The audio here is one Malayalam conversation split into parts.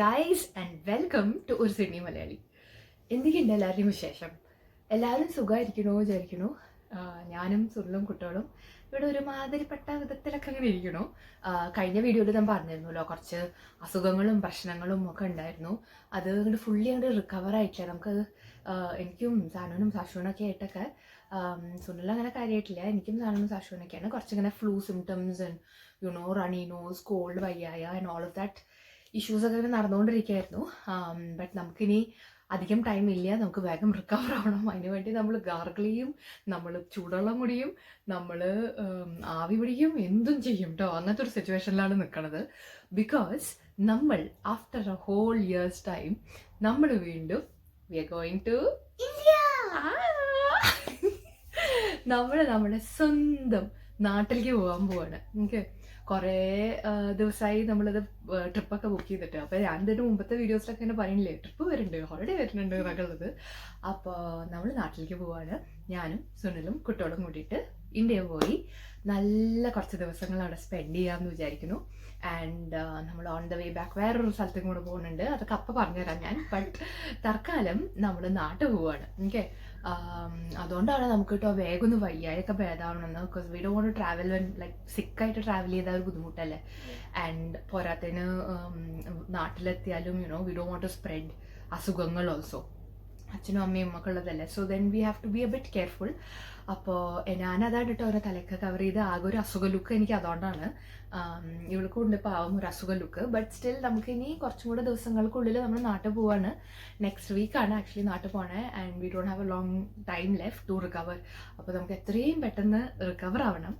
ഗൈസ് ആൻഡ് വെൽക്കം ടു ഒരു സിഡ്നി മലയാളി. എന്തൊക്കെയുണ്ട് എല്ലാവരുടെയും വിശേഷം? എല്ലാവരും സുഖമായിരിക്കണോ വിചാരിക്കണോ? ഞാനും സുനിലും കുട്ടികളും ഇവിടെ ഒരുമാതിരിപ്പെട്ട വിധത്തിലൊക്കെ അങ്ങനെ ഇരിക്കണോ. കഴിഞ്ഞ വീഡിയോയിൽ ഞാൻ പറഞ്ഞിരുന്നല്ലോ, കുറച്ച് അസുഖങ്ങളും പ്രശ്നങ്ങളും ഒക്കെ ഉണ്ടായിരുന്നു. അത് അങ്ങോട്ട് ഫുള്ളി അങ്ങോട്ട് റിക്കവർ ആയിട്ടില്ല. നമുക്ക് എനിക്കും സാനുവിനും സാഷുവിനൊക്കെ ആയിട്ടൊക്കെ, സുനിൽ അങ്ങനെ കാര്യമായിട്ടില്ല, എനിക്കും സാനുവിനും സാഷുവിനൊക്കെയാണ് കുറച്ചിങ്ങനെ flu symptoms and runny nose, cold, വയ്യായ ആൻഡ് ഓൾ ഓഫ് ദാറ്റ് ഇഷ്യൂസൊക്കെ ഇങ്ങനെ നടന്നുകൊണ്ടിരിക്കുകയായിരുന്നു. ബട്ട് നമുക്കിനി അധികം ടൈം ഇല്ല, നമുക്ക് വേഗം റിക്കവർ ആവണം. അതിന് വേണ്ടി നമ്മൾ ഗാർഗിൾ ചെയ്യും, നമ്മൾ ചൂടുവെള്ളം കുടിയും, നമ്മൾ ആവി പിടിക്കും, എന്തും ചെയ്യും കേട്ടോ. അങ്ങനത്തെ ഒരു സിറ്റുവേഷനിലാണ് നിൽക്കുന്നത്. ബിക്കോസ് നമ്മൾ after a whole years time നമ്മൾ വീണ്ടും we are going to India. നമ്മൾ നമ്മുടെ സ്വന്തം നാട്ടിലേക്ക് പോകാൻ പോവാണ്. ഓക്കെ, കുറേ ദിവസമായി നമ്മളിത് ട്രിപ്പൊക്കെ ബുക്ക് ചെയ്തിട്ട്. അപ്പോൾ ഞാൻ ഇതിൻ്റെ മുമ്പത്തെ വീഡിയോസിലൊക്കെ ഇങ്ങനെ പറയുന്നില്ലേ, ട്രിപ്പ് വരുന്നുണ്ട്, ഹോളിഡേ വരുന്നുണ്ട് എന്നൊക്കെ ഉള്ളത്. അപ്പോൾ നമ്മൾ നാട്ടിലേക്ക് പോവാണ്. ഞാനും സുനിലും കുട്ടികളും കൂടിയിട്ട് ഇന്ത്യ പോയി നല്ല കുറച്ച് ദിവസങ്ങൾ അവിടെ സ്പെൻഡ് ചെയ്യാമെന്ന് വിചാരിക്കുന്നു. ആൻഡ് നമ്മൾ ഓൺ ദ വേ ബാക്ക് വേറൊരു സ്ഥലത്തേക്കും കൂടെ പോകുന്നുണ്ട്. അതൊക്കെ അപ്പം പറഞ്ഞുതരാം ഞാൻ. ബട്ട് തൽക്കാലം നമ്മൾ നാട്ടിൽ പോവാണ്. ഓക്കെ, അതുകൊണ്ടാണ് നമുക്ക് കേട്ടോ വേഗം ഒന്ന് വയ്യായൊക്കെ ഭേദമാവണമെന്ന്. Because we don't want to travel when like സിക്കായിട്ട് ട്രാവൽ ചെയ്താൽ ഒരു ബുദ്ധിമുട്ടല്ലേ. ആൻഡ് പോരാത്തതിന് നാട്ടിലെത്തിയാലും we don't want to spread അസുഖങ്ങൾ ഓൾസോ. അച്ഛനും അമ്മയും ഒക്കെ ഉള്ളതല്ലേ. So then we have to be a bit careful. അപ്പോൾ ഞാനതാണ് കേട്ടോ ഓരോ തലയൊക്കെ കവർ ചെയ്ത് ആകെ ഒരു അസുഖ ലുക്ക് എനിക്ക് അതുകൊണ്ടാണ്. ഇവൾക്കും ഉണ്ട് പാവം ഒരു അസുഖ ലുക്ക്. ബട്ട് സ്റ്റിൽ നമുക്ക് ഇനി കുറച്ചും കൂടെ ദിവസങ്ങൾക്കുള്ളിൽ നമ്മൾ നാട്ടിൽ പോവാണ്. നെക്സ്റ്റ് വീക്കാണ് ആക്ച്വലി നാട്ടിൽ പോണേ. And we don't have a long time left to recover. അപ്പോൾ നമുക്ക് എത്രയും പെട്ടെന്ന് റിക്കവർ ആവണം.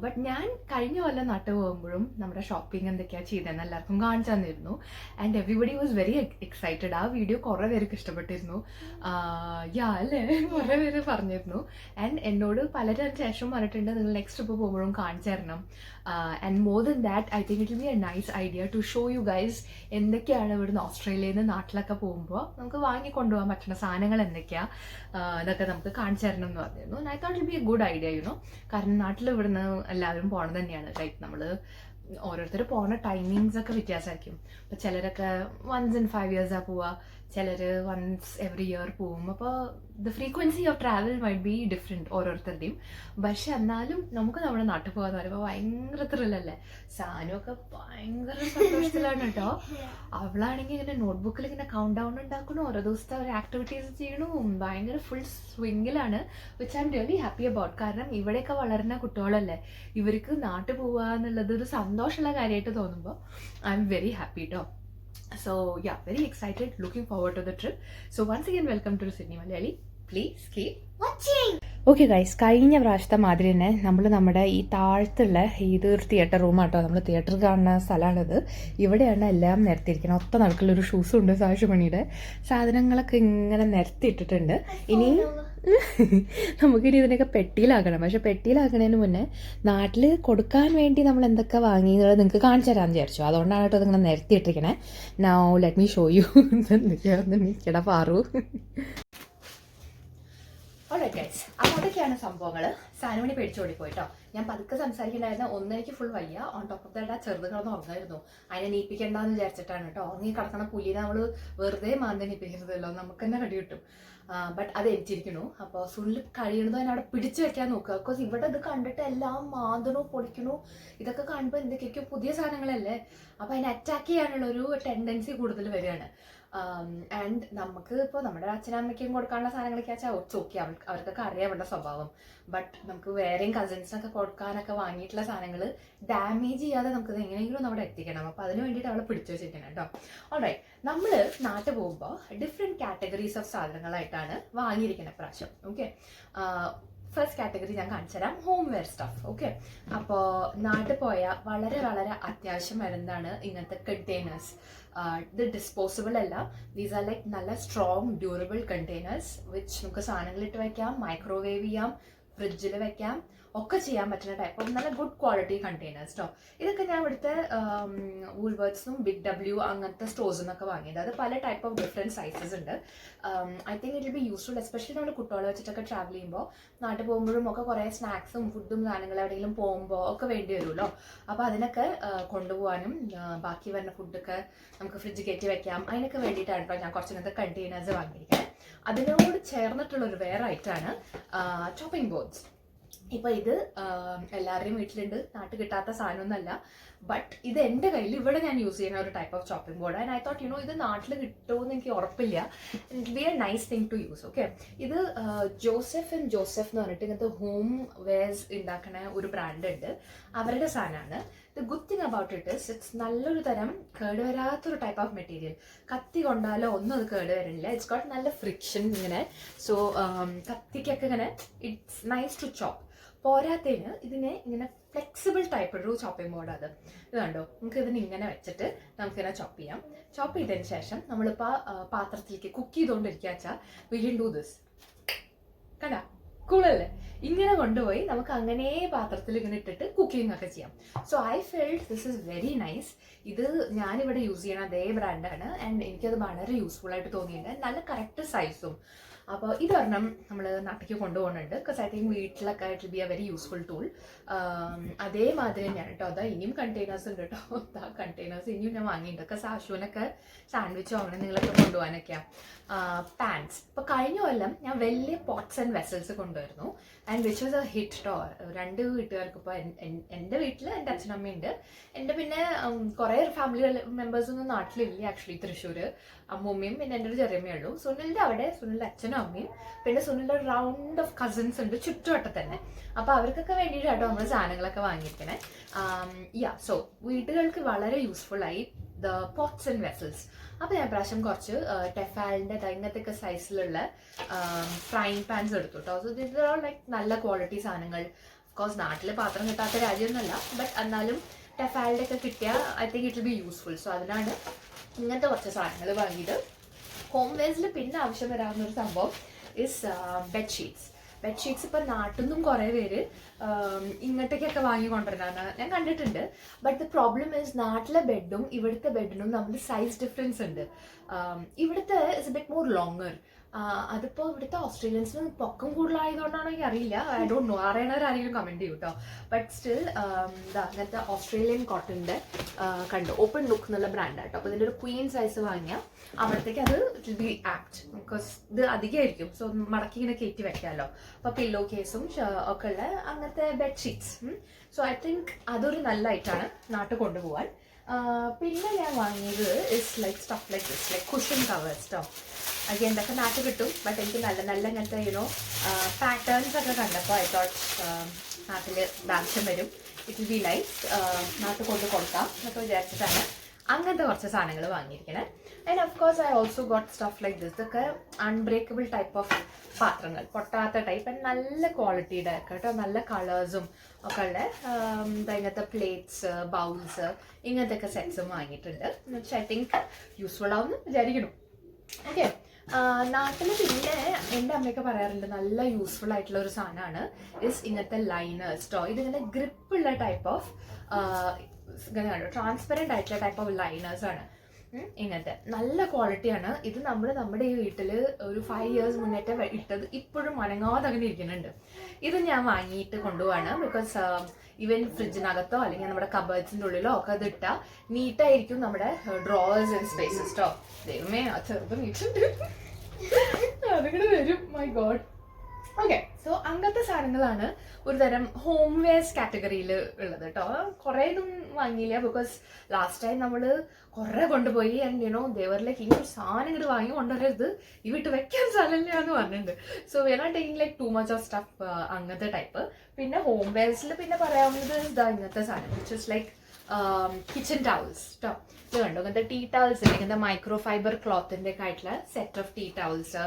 ബട്ട് ഞാൻ കഴിഞ്ഞ കൊല്ലം നാട്ടിൽ പോകുമ്പോഴും നമ്മുടെ ഷോപ്പിംഗ് എന്തൊക്കെയാണ് ചെയ്തതെന്ന് എല്ലാവർക്കും കാണിച്ചു തന്നിരുന്നു. And everybody was very excited. ആ വീഡിയോ കുറേ പേർക്ക് ഇഷ്ടപ്പെട്ടിരുന്നു. അല്ലേ, കുറേ പേര് പറഞ്ഞിരുന്നു. ആൻഡ് എന്നോട് പലരും ശേഷം പറഞ്ഞിട്ടുണ്ട് നിങ്ങൾ നെക്സ്റ്റ് ട്രിപ്പ് പോകുമ്പോഴും കാണിച്ചു തരണം. And more than that I think it will be a nice idea to show you guys എന്തൊക്കെയാണ് ഇവിടുന്ന് ഓസ്ട്രേലിയയിൽ നിന്ന് നാട്ടിലൊക്കെ പോകുമ്പോൾ നമുക്ക് വാങ്ങി കൊണ്ടുപോകാൻ പറ്റുന്ന സാധനങ്ങൾ എന്തൊക്കെയാണ്, ഇതൊക്കെ നമുക്ക് കാണിച്ചു തരണം എന്ന് പറഞ്ഞിരുന്നു. I thought it be a good idea കാരണം നാട്ടിൽ ഇവിടുന്ന് എല്ലാവരും പോകണം തന്നെയാണ്. ലൈക്ക് നമ്മൾ ഓരോരുത്തർ പോകുന്ന ടൈമിങ്സ് ഒക്കെ വ്യത്യാസമായിരിക്കും. അപ്പോൾ ചിലരൊക്കെ വൺസ് ഇൻ 5 years പോവുക, ചിലർ വൺസ് എവറി ഇയർ പോവും. അപ്പോൾ the frequency of travel might be different ഓരോരുത്തരുടെയും. പക്ഷെ എന്നാലും നമുക്ക് നമ്മുടെ നാട്ടിൽ പോകാന്ന് പറയുമ്പോൾ ഭയങ്കര ത്രില്ലല്ലേ. സാനുമൊക്കെ ഭയങ്കര സന്തോഷത്തിലാണ് കേട്ടോ. അവളാണെങ്കിൽ ഇങ്ങനെ നോട്ട്ബുക്കിൽ ഇങ്ങനെ കൗണ്ട് ഡൗൺ ഉണ്ടാക്കണം, ഓരോ ദിവസത്തെ ഒരു ആക്ടിവിറ്റീസ് ചെയ്യണു, ഭയങ്കര ഫുൾ സ്വിങ്ങിലാണ്. Which I am really happy about. കാരണം ഇവിടെയൊക്കെ വളരുന്ന കുട്ടികളല്ലേ, ഇവർക്ക് നാട്ടിൽ പോവുക എന്നുള്ളത് ഒരു സന്തോഷമുള്ള കാര്യമായിട്ട് തോന്നുമ്പോൾ ഐ എം വെരി ഹാപ്പി കേട്ടോ. So yeah, very excited, looking forward to the trip. So once again, welcome to Sydney Malayali. Please keep watching. Okay guys, കഴിഞ്ഞ പ്രാവശ്യത്തെ മാതിരി തന്നെ നമ്മൾ നമ്മുടെ ഈ താഴത്തുള്ള ഇതൊരു തിയേറ്റർ റൂമാട്ടോ. നമ്മൾ തിയേറ്റർ കാണുന്ന സ്ഥലമാണിത്. ഇവിടെയാണ് എല്ലാം നിരത്തിയിരിക്കുന്നത്. ഒത്ത നടക്കുള്ളൊരു ഷൂസും ഉണ്ട് സാഷുമണിയുടെ. സാധനങ്ങളൊക്കെ ഇങ്ങനെ നിരത്തിയിട്ടിട്ടുണ്ട്. ഇനി നമുക്കിനി ഇതിനൊക്കെ പെട്ടിയിലാക്കണം. പക്ഷെ പെട്ടിയിലാക്കണതിന് മുന്നേ നാട്ടിൽ കൊടുക്കാൻ വേണ്ടി നമ്മൾ എന്തൊക്കെ വാങ്ങിയത് നിങ്ങൾക്ക് കാണിച്ചു തരാമെന്ന് വിചാരിച്ചു. അതുകൊണ്ടാണ് കേട്ടോ ഇതിങ്ങനെ നിരത്തിയിട്ടിരിക്കണേ. Now let me show you. എന്തൊക്കെയാണെന്ന് നിൽക്കട പാറു. ഓൾറൈറ്റ് ഗൈസ്, അപ്പോൾ അതൊക്കെയാണ് സംഭവങ്ങൾ. സാനുമണി പേടിച്ചോടി പോയിട്ടോ. ഞാൻ പതുക്കെ സംസാരിക്കണ്ടായിരുന്നു. ഒന്നെനിക്ക് ഫുൾ വയ്യ. ഓൺ ടോപ്പ് ഓഫ് ദാറ്റ് ആ ചെറുതുകളൊന്നും ഉറങ്ങായിരുന്നു. അതിനെ നീപ്പിക്കണ്ടെന്ന് വിചാരിച്ചിട്ടാണ് കേട്ടോ. ഉറങ്ങി കിടക്കണ പുലിനെ നമ്മൾ വെറുതെ മാന്തി നീപ്പിക്കരുതല്ലോ, നമുക്ക് തന്നെ കടി കിട്ടും. ബട്ട് അത് എരിച്ചിരിക്കണു. അപ്പോൾ ഫുള്ള് കഴിയണത് തന്നെ അവിടെ പിടിച്ചു വെക്കാൻ നോക്കുക. ബിക്കോസ് ഇവിടെ ഇത് കണ്ടിട്ട് എല്ലാം മാന്തണു പൊളിക്കണു. ഇതൊക്കെ കാണുമ്പോൾ എന്തൊക്കെയൊക്കെയോ പുതിയ സാധനങ്ങളല്ലേ, അപ്പോൾ അതിനെ അറ്റാക്ക് ചെയ്യാനുള്ള ഒരു ടെൻഡൻസി കൂടുതൽ വരികയാണ്. ആൻഡ് നമുക്ക് ഇപ്പോൾ നമ്മുടെ അച്ഛനമ്മയ്ക്കും കൊടുക്കാനുള്ള സാധനങ്ങളൊക്കെ വെച്ചാൽ ഓക്കെ, അവർക്കൊക്കെ അറിയാം അവരുടെ സ്വഭാവം. ബട്ട് നമുക്ക് വേറെയും കസിൻസിനൊക്കെ കൊടുക്കാനൊക്കെ വാങ്ങിയിട്ടുള്ള സാധനങ്ങൾ ഡാമേജ് ചെയ്യാതെ നമുക്കത് എങ്ങനെയെങ്കിലും അവിടെ എത്തിക്കണം. അപ്പോൾ അതിന് വേണ്ടിയിട്ട് അവളെ പിടിച്ചു വെച്ചിരിക്കണം കേട്ടോ. ഓൾറൈറ്റ്, നമ്മൾ നാട്ടിൽ പോകുമ്പോൾ ഡിഫറെൻറ്റ് കാറ്റഗറീസ് ഓഫ് സാധനങ്ങളായിട്ടാണ് വാങ്ങിയിരിക്കുന്നത് പ്രാവശ്യം. ഓക്കെ, ഫസ്റ്റ് കാറ്റഗറി ഞാൻ കാണിച്ചു തരാം, ഹോം വെയർ സ്റ്റഫ്. ഓക്കെ, അപ്പോൾ നാട്ടിൽ പോയാൽ വളരെ വളരെ അത്യാവശ്യം വരുന്നതാണ് ഇങ്ങനത്തെ കണ്ടെയ്നേഴ്സ്. ഇത് ഡിസ്പോസിബിൾ അല്ല. ദീസ് ആർ ലൈക്ക് നല്ല സ്ട്രോങ് ഡ്യൂറബിൾ കണ്ടെയ്നേഴ്സ് വിച്ച് നമുക്ക് സാധനങ്ങളിട്ട് വയ്ക്കാം, മൈക്രോവേവ് ചെയ്യാം, ഫ്രിഡ്ജിൽ വെക്കാം, ഒക്കെ ചെയ്യാൻ പറ്റുന്ന ടൈപ്പ് ഓഫ് നല്ല ഗുഡ് ക്വാളിറ്റി കണ്ടെയ്നേഴ്സ് കേട്ടോ. ഇതൊക്കെ ഞാൻ ഇവിടുത്തെ വൂൾവേർഡ്സും ബിഗ് ഡബ്ല്യു അങ്ങനത്തെ സ്റ്റോഴ്സിൽ നിന്നൊക്കെ വാങ്ങിയത്. അത് പല ടൈപ്പ് ഓഫ് ഡിഫറെൻറ്റ് സൈസസ് ഉണ്ട്. I think it will be useful, especially നമ്മൾ കുട്ടികളെ വെച്ചിട്ടൊക്കെ ട്രാവൽ ചെയ്യുമ്പോൾ നാട്ടിൽ പോകുമ്പോഴും ഒക്കെ കുറേ സ്നാക്സും ഫുഡും സാധനങ്ങൾ എവിടെയെങ്കിലും പോകുമ്പോൾ ഒക്കെ വേണ്ടി വരുമല്ലോ. അപ്പോൾ അതിനൊക്കെ കൊണ്ടുപോകാനും ബാക്കി വരുന്ന ഫുഡൊക്കെ നമുക്ക് ഫ്രിഡ്ജ് കയറ്റി വെക്കാം, അതിനൊക്കെ വേണ്ടിയിട്ടാണ് കേട്ടോ ഞാൻ കുറച്ച് ഇങ്ങനത്തെ കണ്ടെയ്നേഴ്സ് വാങ്ങിയിരിക്കുന്നത്. അതിനോട് ചേർന്നിട്ടുള്ളൊരു വേറെ ഐറ്റമാണ് ചോപ്പിംഗ് ബോർഡ്സ്. ഇപ്പം ഇത് എല്ലാവരുടെയും വീട്ടിലുണ്ട്, നാട്ടിൽ കിട്ടാത്ത സാധനമൊന്നുമല്ല. ബട്ട് ഇത് എൻ്റെ കയ്യിൽ ഇവിടെ ഞാൻ യൂസ് ചെയ്യുന്ന ഒരു type of chopping board. And I thought ഇത് നാട്ടിൽ കിട്ടുമെന്ന് എനിക്ക് ഉറപ്പില്ല. It be a nice thing to use. Okay, ഇത് ജോസഫ് ആൻഡ് ജോസഫ് എന്ന് പറഞ്ഞിട്ട് ഇങ്ങനത്തെ ഹോം വെയർസ് ഉണ്ടാക്കുന്ന ഒരു ബ്രാൻഡ് ഉണ്ട്, അവരുടെ സാധനമാണ്. The good thing about it's നല്ലൊരു തരം കേടുവരാത്തൊരു ടൈപ്പ് ഓഫ് മെറ്റീരിയൽ. കത്തി കൊണ്ടാലോ ഒന്നും അത് കേടുവരില്ല. ഇറ്റ്സ് ഗോട്ട് നല്ല ഫ്രിക്ഷൻ ഇങ്ങനെ. സോ കത്തിക്കൊക്കെ ഇങ്ങനെ ഇറ്റ്സ് നൈസ് ടു ചോപ്പ്. പോരാത്തതിന് ഇതിനെ ഇങ്ങനെ ഫ്ലെക്സിബിൾ ടൈപ്പ് ഒരു ചോപ്പിംഗ് ബോർഡ്. അത് കണ്ടോ, നമുക്ക് ഇതിന് ഇങ്ങനെ വെച്ചിട്ട് നമുക്കിങ്ങനെ ചോപ്പ് ചെയ്യാം. ചോപ്പ് ചെയ്തതിന് ശേഷം നമ്മളിപ്പോൾ പാത്രത്തിലേക്ക് കുക്ക് ചെയ്തുകൊണ്ടിരിക്കുക വെച്ചാൽ വി ക്യാൻ ഡു ദിസ്. കണ്ടാ, കൂളല്ലേ? ഇങ്ങനെ കൊണ്ടുപോയി നമുക്ക് അങ്ങനെ പാത്രത്തിൽ ഇങ്ങനെ ഇട്ടിട്ട് കുക്കിംഗ് ഒക്കെ ചെയ്യാം. So I felt this is very nice. ഇത് ഞാനിവിടെ യൂസ് ചെയ്യണ അതേ ബ്രാൻഡാണ്. ആൻഡ് എനിക്കത് വളരെ യൂസ്ഫുൾ ആയിട്ട് തോന്നിയിട്ടുണ്ട്. നല്ല കറക്റ്റ് സൈസും. അപ്പോൾ ഇതൊരെണ്ണം നമ്മൾ നാട്ടിലേക്ക് കൊണ്ടുപോകുന്നുണ്ട്. ബിക്കോസ് ഐ തിങ്ക് വീട്ടിലൊക്കെ it be A very useful tool. അതേമാതിരി തന്നെയാണ് കേട്ടോ. അതാ ഇനിയും കണ്ടെയ്നേഴ്സ് ഉണ്ട് കേട്ടോ. ആ കണ്ടെയ്നേഴ്സ് ഇനിയും ഞാൻ വാങ്ങിയിട്ടുണ്ട്. ഒക്കെ സാഷുവിനൊക്കെ സാൻഡ്വിച്ചോ അങ്ങനെ നിങ്ങളൊക്കെ കൊണ്ടുപോകാനൊക്കെയാണ്. പാൻസ് ഇപ്പോൾ കഴിഞ്ഞ കൊല്ലം ഞാൻ വലിയ പോട്ട്സ് ആൻഡ് വെസൽസ് കൊണ്ടുവരുന്നു. And which was A hit കേട്ടോ. 2 വീട്ടുകാർക്ക് ഇപ്പോൾ എൻ്റെ വീട്ടിൽ എൻ്റെ അച്ഛനമ്മയുണ്ട്. എൻ്റെ പിന്നെ കുറേ ഫാമിലി മെമ്പേഴ്സൊന്നും നാട്ടിലില്ല. ആക്ച്വലി തൃശ്ശൂർ അമ്മൂമ്മയും പിന്നെ എൻ്റെ ഒരു ചെറിയമ്മയുള്ളൂ. സുനിലിൻ്റെ അവിടെ സുനിലിൻ്റെ അച്ഛനും അമ്മയും പിന്നെ സുനിലിൻ്റെ ഒരു റൗണ്ട് ഓഫ് കസിൻസ് ഉണ്ട് ചുറ്റുവട്ടം തന്നെ. അപ്പോൾ അവർക്കൊക്കെ വേണ്ടിയിട്ടാട്ടോ നമ്മൾ സാധനങ്ങളൊക്കെ വാങ്ങിയിരിക്കണേ. സോ വീട്ടുകൾക്ക് വളരെ യൂസ്ഫുള്ളായി ദ പോട്ട്സ് ആൻഡ് വെസൽസ്. അപ്പോൾ ഞാൻ പ്രാവശ്യം കുറച്ച് ടെഫാലിൻ്റെ ഇങ്ങനത്തെയൊക്കെ സൈസിലുള്ള ഫ്രൈങ് പാൻസ് എടുത്തു കേട്ടോ. സോ ദിസ് ആർ ലൈക്ക് നല്ല ക്വാളിറ്റി സാധനങ്ങൾ. ഓഫ്കോഴ്സ് നാട്ടിൽ പാത്രം കിട്ടാത്ത രാജ്യമൊന്നുമല്ല, ബട്ട് എന്നാലും ടെഫാലിൻ്റെ ഒക്കെ കിട്ടിയാൽ I think it will be useful. So അതിനാണ് ഇങ്ങനത്തെ കുറച്ച് സാധനങ്ങൾ വാങ്ങിയത്. ഹോം വെയർസിൽ പിന്നെ ആവശ്യം വരാവുന്ന ഒരു സംഭവം ഇസ് ബെഡ്ഷീറ്റ്സ്. ബെഡ്ഷീറ്റ്സ് ഇപ്പം നാട്ടിൽ നിന്നും കുറേ പേര് ഇങ്ങോട്ടേക്കൊക്കെ വാങ്ങിക്കൊണ്ടിരുന്നതാണ് ഞാൻ കണ്ടിട്ടുണ്ട്. ബട്ട് ദ പ്രോബ്ലം ഈസ് നാട്ടിലെ ബെഡും ഇവിടുത്തെ ബെഡിനും തമ്മിൽ സൈസ് ഡിഫറൻസ് ഉണ്ട്. ഇവിടുത്തെ is a bit more longer. അതിപ്പോൾ ഇവിടുത്തെ ഓസ്ട്രേലിയൻസിന് പൊക്കം കൂടുതലായതുകൊണ്ടാണോ എനിക്ക് അറിയില്ല. I don't know. അറിയണവരാരെങ്കിലും കമൻറ്റ് ചെയ്യും കേട്ടോ. ബട്ട് സ്റ്റിൽ അങ്ങനത്തെ ഓസ്ട്രേലിയൻ കോട്ടൻ്റെ കണ്ടു ഓപ്പൺ ലുക്ക് എന്നുള്ള ബ്രാൻഡാണ് കേട്ടോ. അപ്പോൾ ഇതിൻ്റെ ഒരു ക്വീൻ സൈസ് വാങ്ങിയാൽ അവിടത്തേക്ക് അത് it will B apt. Because ഇത് അധികമായിരിക്കും. സോ മടക്കി ഇങ്ങനെ കയറ്റി വെക്കാമല്ലോ. അപ്പോൾ പില്ലോ കേസും ഒക്കെ ഉള്ള അങ്ങനത്തെ ബെഡ്ഷീറ്റ്സ്. സോ ഐ തിങ്ക് അതൊരു നല്ല ഐറ്റാണ് നാട്ടിൽ കൊണ്ടുപോകാൻ. പിന്നെ ഞാൻ വാങ്ങിയത് is like stuff like this like cushion covers കേട്ടോ. അഗൈൻ ഇതൊക്കെ നാട്ടിൽ കിട്ടും. ബട്ട് എനിക്ക് നല്ല നല്ല ഇങ്ങനത്തെ പാറ്റേൺസ് ഒക്കെ കണ്ടപ്പോൾ ഐ തോട്ട് നാട്ടിൽ ആവശ്യം വരും. It will be nice. നാട്ടിൽ കൊണ്ട് കൊടുക്കാം എന്നൊക്കെ വിചാരിച്ചിട്ടാണ് അങ്ങനത്തെ കുറച്ച് സാധനങ്ങൾ വാങ്ങിയിരിക്കണേ. And of course I also got stuff like this. ഇതൊക്കെ അൺബ്രേക്കബിൾ ടൈപ്പ് ഓഫ് പാത്രങ്ങൾ, പൊട്ടാത്ത ടൈപ്പ് ആൻഡ് നല്ല ക്വാളിറ്റിയുടെ കേട്ടോ. നല്ല കളേഴ്സും ഒക്കെ ഉള്ള ഇങ്ങനത്തെ പ്ലേറ്റ്സ്, ബൗൾസ്, ഇങ്ങനത്തെ ഒക്കെ സെറ്റ്സും വാങ്ങിയിട്ടുണ്ട്. ഐ തിങ്ക് യൂസ്ഫുൾ ആവുമെന്ന് വിചാരിക്കണം. ഓക്കെ, നാട്ടിൽ പിന്നെ എൻ്റെ അമ്മയൊക്കെ പറയാറുണ്ട് നല്ല യൂസ്ഫുൾ ആയിട്ടുള്ള ഒരു സാധനമാണ് ഇസ് ഇങ്ങനത്തെ ലൈനേഴ്സ് കേട്ടോ. ഇതിങ്ങനെ ഗ്രിപ്പുള്ള ടൈപ്പ് ഓഫ് ഇങ്ങനെ കണ്ടോ ട്രാൻസ്പെറൻറ്റ് ആയിട്ടുള്ള ടൈപ്പ് ഓഫ് ലൈനേഴ്സ് ആണ്. ഇങ്ങനത്തെ നല്ല ക്വാളിറ്റിയാണ്. ഇത് നമ്മുടെ ഈ വീട്ടിൽ ഒരു 5 years മുന്നേറ്റം ഇട്ടത് ഇപ്പോഴും അനങ്ങാതെ അങ്ങനെ ഇരിക്കുന്നുണ്ട്. ഇത് ഞാൻ വാങ്ങിയിട്ട് കൊണ്ടുപോവാണ്. ബിക്കോസ് ഈവൻ ഫ്രിഡ്ജിനകത്തോ അല്ലെങ്കിൽ നമ്മുടെ കബേർഡ്സിൻ്റെ ഉള്ളിലോ ഒക്കെ അത് ഇട്ടാൽ നീറ്റായിരിക്കും നമ്മുടെ ഡ്രോവേഴ്സ് ആൻഡ് സ്പേസസ് കേട്ടോ. ദൈവമേ, ആ ചെറുപ്പം നീറ്റുണ്ട് അതിങ്ങനെ വരും. My God. ഓക്കെ, സോ അങ്ങനത്തെ സാധനങ്ങളാണ് ഒരു തരം ഹോം വെയർസ് കാറ്റഗറിയിൽ ഉള്ളത് കേട്ടോ. കുറേ ഇതും വാങ്ങിയില്ല. ബിക്കോസ് ലാസ്റ്റ് ടൈം നമ്മൾ കുറേ കൊണ്ടുപോയി ആൻഡ് ദേവറിലേക്ക് ഈ ഒരു സാധനം ഇങ്ങോട്ട് വാങ്ങി കൊണ്ടുവരരുത്, ഈ വീട്ട് വെക്കാൻ സ്ഥലമില്ല എന്ന് പറഞ്ഞിട്ടുണ്ട്. So we are not taking like too much of stuff അങ്ങനത്തെ ടൈപ്പ്. പിന്നെ ഹോം വെയർസിൽ പിന്നെ പറയാവുന്നത് ഇതാ ഇങ്ങനത്തെ സാധനം which is like kitchen towels കേട്ടോ. ഇത് കണ്ടോ, ഇങ്ങനത്തെ ടീ ടവൽസ് ഉണ്ട്. ഇങ്ങനത്തെ മൈക്രോ ഫൈബർ ക്ലോത്തിൻ്റെ ഒക്കെ ആയിട്ടുള്ള സെറ്റ് ഓഫ് ടീ ടവൽസ്,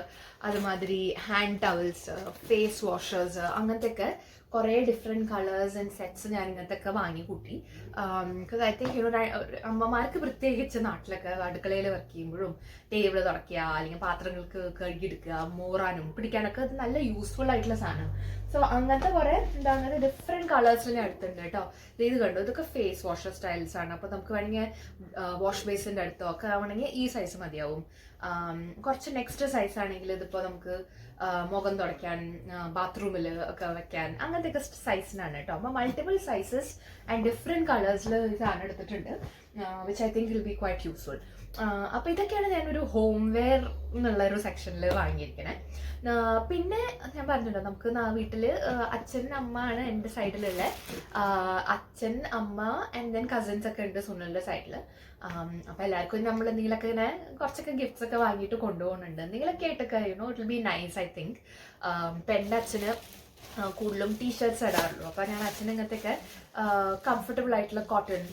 അതുമാതിരി ഹാൻഡ് ടവൽസ്, ഫേസ് വാഷേഴ്സ്, അങ്ങനത്തെ ഒക്കെ കുറേ ഡിഫറെൻറ്റ് കളേഴ്സ് ആൻഡ് സെറ്റ്സ് ഞാൻ ഇങ്ങനത്തെ ഒക്കെ വാങ്ങി കൂട്ടി. ബിക്കോസ് ഐ തിങ്ക് അമ്മമാർക്ക് പ്രത്യേകിച്ച് നാട്ടിലൊക്കെ അടുക്കളയിൽ വർക്ക് ചെയ്യുമ്പോഴും ടേബിൾ തുറക്കുക അല്ലെങ്കിൽ പാത്രങ്ങൾക്ക് കഴുകിയെടുക്കുക, മോറാനും പിടിക്കാനൊക്കെ അത് നല്ല യൂസ്ഫുൾ ആയിട്ടുള്ള സാധനം. സോ അങ്ങനത്തെ കുറേ അങ്ങനത്തെ ഡിഫറെൻറ്റ് കളേഴ്സിൽ ഞാൻ എടുത്തിട്ടുണ്ട് കേട്ടോ. ഇത് കണ്ടു, ഇതൊക്കെ ഫേസ് വാഷർ സ്റ്റൈൽസ് ആണ്. അപ്പോൾ നമുക്ക് വേണമെങ്കിൽ വാഷ് ബേസിൻ്റെ അടുത്തോ ഒക്കെ ആവണമെങ്കിൽ ഈ സൈസ് മതിയാവും. കുറച്ച് നെക്സ്റ്റ് സൈസ് ആണെങ്കിൽ ഇതിപ്പോൾ നമുക്ക് മുഖം തുടയ്ക്കാൻ, ബാത്റൂമിൽ ഒക്കെ വെക്കാൻ, അങ്ങനത്തെ ഒക്കെ സൈസിനാണ് കേട്ടോ. അപ്പോൾ മൾട്ടിപ്പിൾ സൈസസ് ആൻഡ് ഡിഫറെൻറ്റ് കളേഴ്സിൽ സാധനം എടുത്തിട്ടുണ്ട്, which I think will be quite useful. അപ്പോൾ ഇതൊക്കെയാണ് ഞാനൊരു ഹോം വെയർ എന്നുള്ളൊരു സെക്ഷനിൽ വാങ്ങിയിരിക്കണേ. പിന്നെ ഞാൻ പറഞ്ഞല്ലോ, നമുക്ക് വീട്ടിൽ അച്ഛൻ അമ്മ ആണ് എൻ്റെ സൈഡിലുള്ള. അച്ഛൻ, അമ്മ ആൻഡ് ദെൻ കസിൻസ് ഒക്കെ ഉണ്ട് സുനിലിൻ്റെ സൈഡിൽ. അപ്പോൾ എല്ലാവർക്കും നമ്മൾ എന്തെങ്കിലുമൊക്കെ ഇങ്ങനെ കുറച്ചൊക്കെ ഗിഫ്റ്റ്സ് ഒക്കെ വാങ്ങിയിട്ട് കൊണ്ടുപോകുന്നുണ്ട്. എന്തെങ്കിലുമൊക്കെ ആയിട്ടൊക്കെ it will be nice I think. ഇപ്പം എൻ്റെ അച്ഛന് കൂടുതലും ടീഷർട്ട്സ് ഇടാറുള്ളൂ. അപ്പോൾ ഞാൻ അച്ഛന് ഇങ്ങനത്തെയൊക്കെ കംഫർട്ടബിൾ ആയിട്ടുള്ള കോട്ടൺ,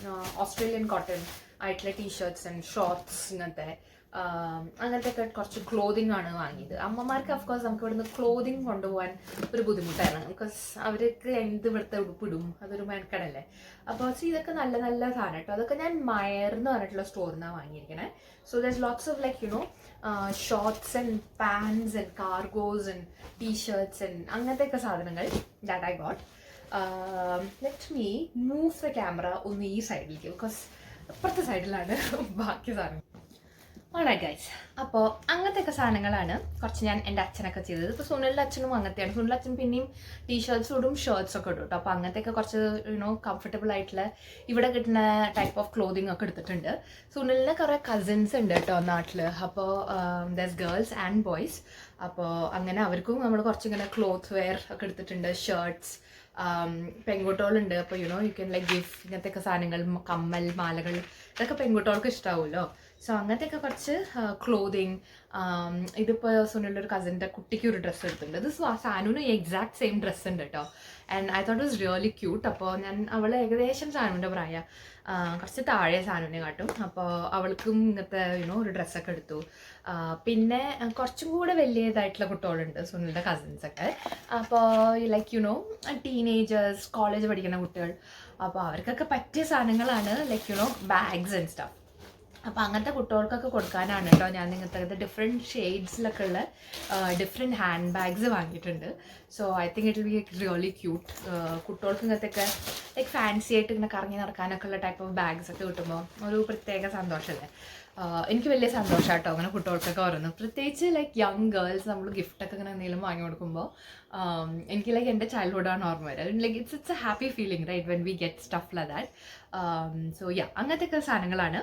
ഓസ്ട്രേലിയൻ കോട്ടൺ ആയിട്ടുള്ള ടീഷർട്ട്സ് ആൻഡ് ഷോർട്ട്സ് അങ്ങനത്തെ ഒക്കെ കുറച്ച് ക്ലോതിങ് ആണ് വാങ്ങിയത്. അമ്മമാർക്ക് അഫ്കോഴ്സ് നമുക്ക് ഇവിടുന്ന് ക്ലോതിങ് കൊണ്ടുപോകാൻ ഒരു ബുദ്ധിമുട്ടാണ്, ബിക്കോസ് അവർക്ക് എന്ത് ഇവിടുത്തെ ഉടുപ്പിടും, അതൊരു മെനക്കടല്ലേ. അപ്പോൾ ഇതൊക്കെ നല്ല നല്ല സാധനം കേട്ടോ. അതൊക്കെ ഞാൻ മയർ എന്ന് പറഞ്ഞിട്ടുള്ള സ്റ്റോറിൽ നിന്നാണ് വാങ്ങിയിരിക്കണേ. So there's lots of like shorts and pants and cargos and t-shirts and അങ്ങനത്തെയൊക്കെ സാധനങ്ങൾ that I got. Let me move the camera ഒന്ന് ഈ സൈഡിലേക്ക്, ബിക്കോസ് അപ്പുറത്തെ സൈഡിലാണ് ബാക്കി സാധനം. ഓൾറൈറ്റ് ഗൈസ്, അപ്പോൾ അങ്ങനത്തെയൊക്കെ സാധനങ്ങളാണ് കുറച്ച് ഞാൻ എൻ്റെ അച്ഛനൊക്കെ ചെയ്തത്. ഇപ്പോൾ സുനിലിൻ്റെ അച്ഛനും അങ്ങനത്തെയാണ്. സുനിലിൻ്റെ അച്ഛൻ പിന്നെയും ടീഷർട്ട്സും ഇടും, ഷർട്ട്സ് ഒക്കെ ഇടും കേട്ടോ. അപ്പോൾ അങ്ങനത്തെയൊക്കെ കുറച്ച് കംഫർട്ടബിൾ ആയിട്ടുള്ള ഇവിടെ കിട്ടുന്ന ടൈപ്പ് ഓഫ് ക്ലോതിങ് ഒക്കെ എടുത്തിട്ടുണ്ട്. സുനിലിന് കുറേ കസിൻസ് ഉണ്ട് കേട്ടോ നാട്ടിൽ. അപ്പോൾ ദർസ് ഗേൾസ് ആൻഡ് ബോയ്സ്. അപ്പോൾ അങ്ങനെ അവർക്കും നമ്മൾ കുറച്ചിങ്ങനെ ക്ലോത്ത് വെയർ ഒക്കെ എടുത്തിട്ടുണ്ട്, ഷർട്ട്സ്. പെൺകുട്ടികളുണ്ട്. അപ്പോൾ യു ക്യാൻ ലൈക്ക് ഗിഫ്റ്റ് ഇങ്ങനത്തെയൊക്കെ സാധനങ്ങൾ, കമ്മൽ, മാലകൾ, ഇതൊക്കെ പെൺകുട്ടികൾക്ക് ഇഷ്ടാവുമല്ലോ. സോ അങ്ങനത്തെയൊക്കെ കുറച്ച് ക്ലോതിങ്. ഇതിപ്പോൾ സുനിലിൻ്റെ ഒരു കസിൻ്റെ കുട്ടിക്ക് ഒരു ഡ്രസ്സ് എടുത്തിട്ടുണ്ട്. ഇത് സാനുവിന് എക്സാക്ട് സെയിം ഡ്രസ്സ് ഉണ്ട് കേട്ടോ. And I thought was really cute. അപ്പോൾ ഞാൻ അവൾ ഏകദേശം സാനുവിൻ്റെ പ്രായം, കുറച്ച് താഴെ സാനുവിനെ കാട്ടും. അപ്പോൾ അവൾക്കും ഇങ്ങനത്തെ ഒരു ഡ്രസ്സൊക്കെ എടുത്തു. പിന്നെ കുറച്ചും കൂടെ വലിയതായിട്ടുള്ള കുട്ടികളുണ്ട് സുനിലിൻ്റെ കസിൻസൊക്കെ. അപ്പോൾ ലൈക്ക് ടീനേജേഴ്സ്, കോളേജ് പഠിക്കുന്ന കുട്ടികൾ. അപ്പോൾ അവർക്കൊക്കെ പറ്റിയ സാധനങ്ങളാണ് ലൈക്ക് ബാഗ്സ് ആൻഡ് സ്റ്റഫ്. അപ്പോൾ അങ്ങനത്തെ കുട്ടികൾക്കൊക്കെ കൊടുക്കാനാണ് കേട്ടോ ഞാൻ ഇങ്ങനത്തെ ഡിഫറെൻറ്റ് ഷെയ്ഡ്സിലൊക്കെ ഉള്ള ഡിഫറെൻറ്റ് ഹാൻഡ് ബാഗ്സ് വാങ്ങിയിട്ടുണ്ട്. So I think it will be really cute. കുട്ടികൾക്ക് ഇങ്ങനത്തെയൊക്കെ ലൈക്ക് ഫാൻസി ആയിട്ട് ഇങ്ങനെ കറങ്ങി നടക്കാനൊക്കെ ഉള്ള ടൈപ്പ് ഓഫ് ബാഗ്സ് ഒക്കെ കിട്ടുമ്പോൾ ഒരു പ്രത്യേക സന്തോഷമല്ലേ. എനിക്ക് വലിയ സന്തോഷം കേട്ടോ അങ്ങനെ കുട്ടികൾക്കൊക്കെ ഓരോന്ന്. പ്രത്യേകിച്ച് ലൈക്ക് യങ് ഗേൾസ് നമ്മൾ ഗിഫ്റ്റൊക്കെ ഇങ്ങനെ എന്തെങ്കിലും വാങ്ങി കൊടുക്കുമ്പോൾ എനിക്ക് ലൈക്ക് എൻ്റെ ചൈൽഡ്ഹുഡാണ് ഓർമ്മ വരിക. Like it's a happy feeling right when we get stuff like that. So അങ്ങനത്തെയൊക്കെ സാധനങ്ങളാണ്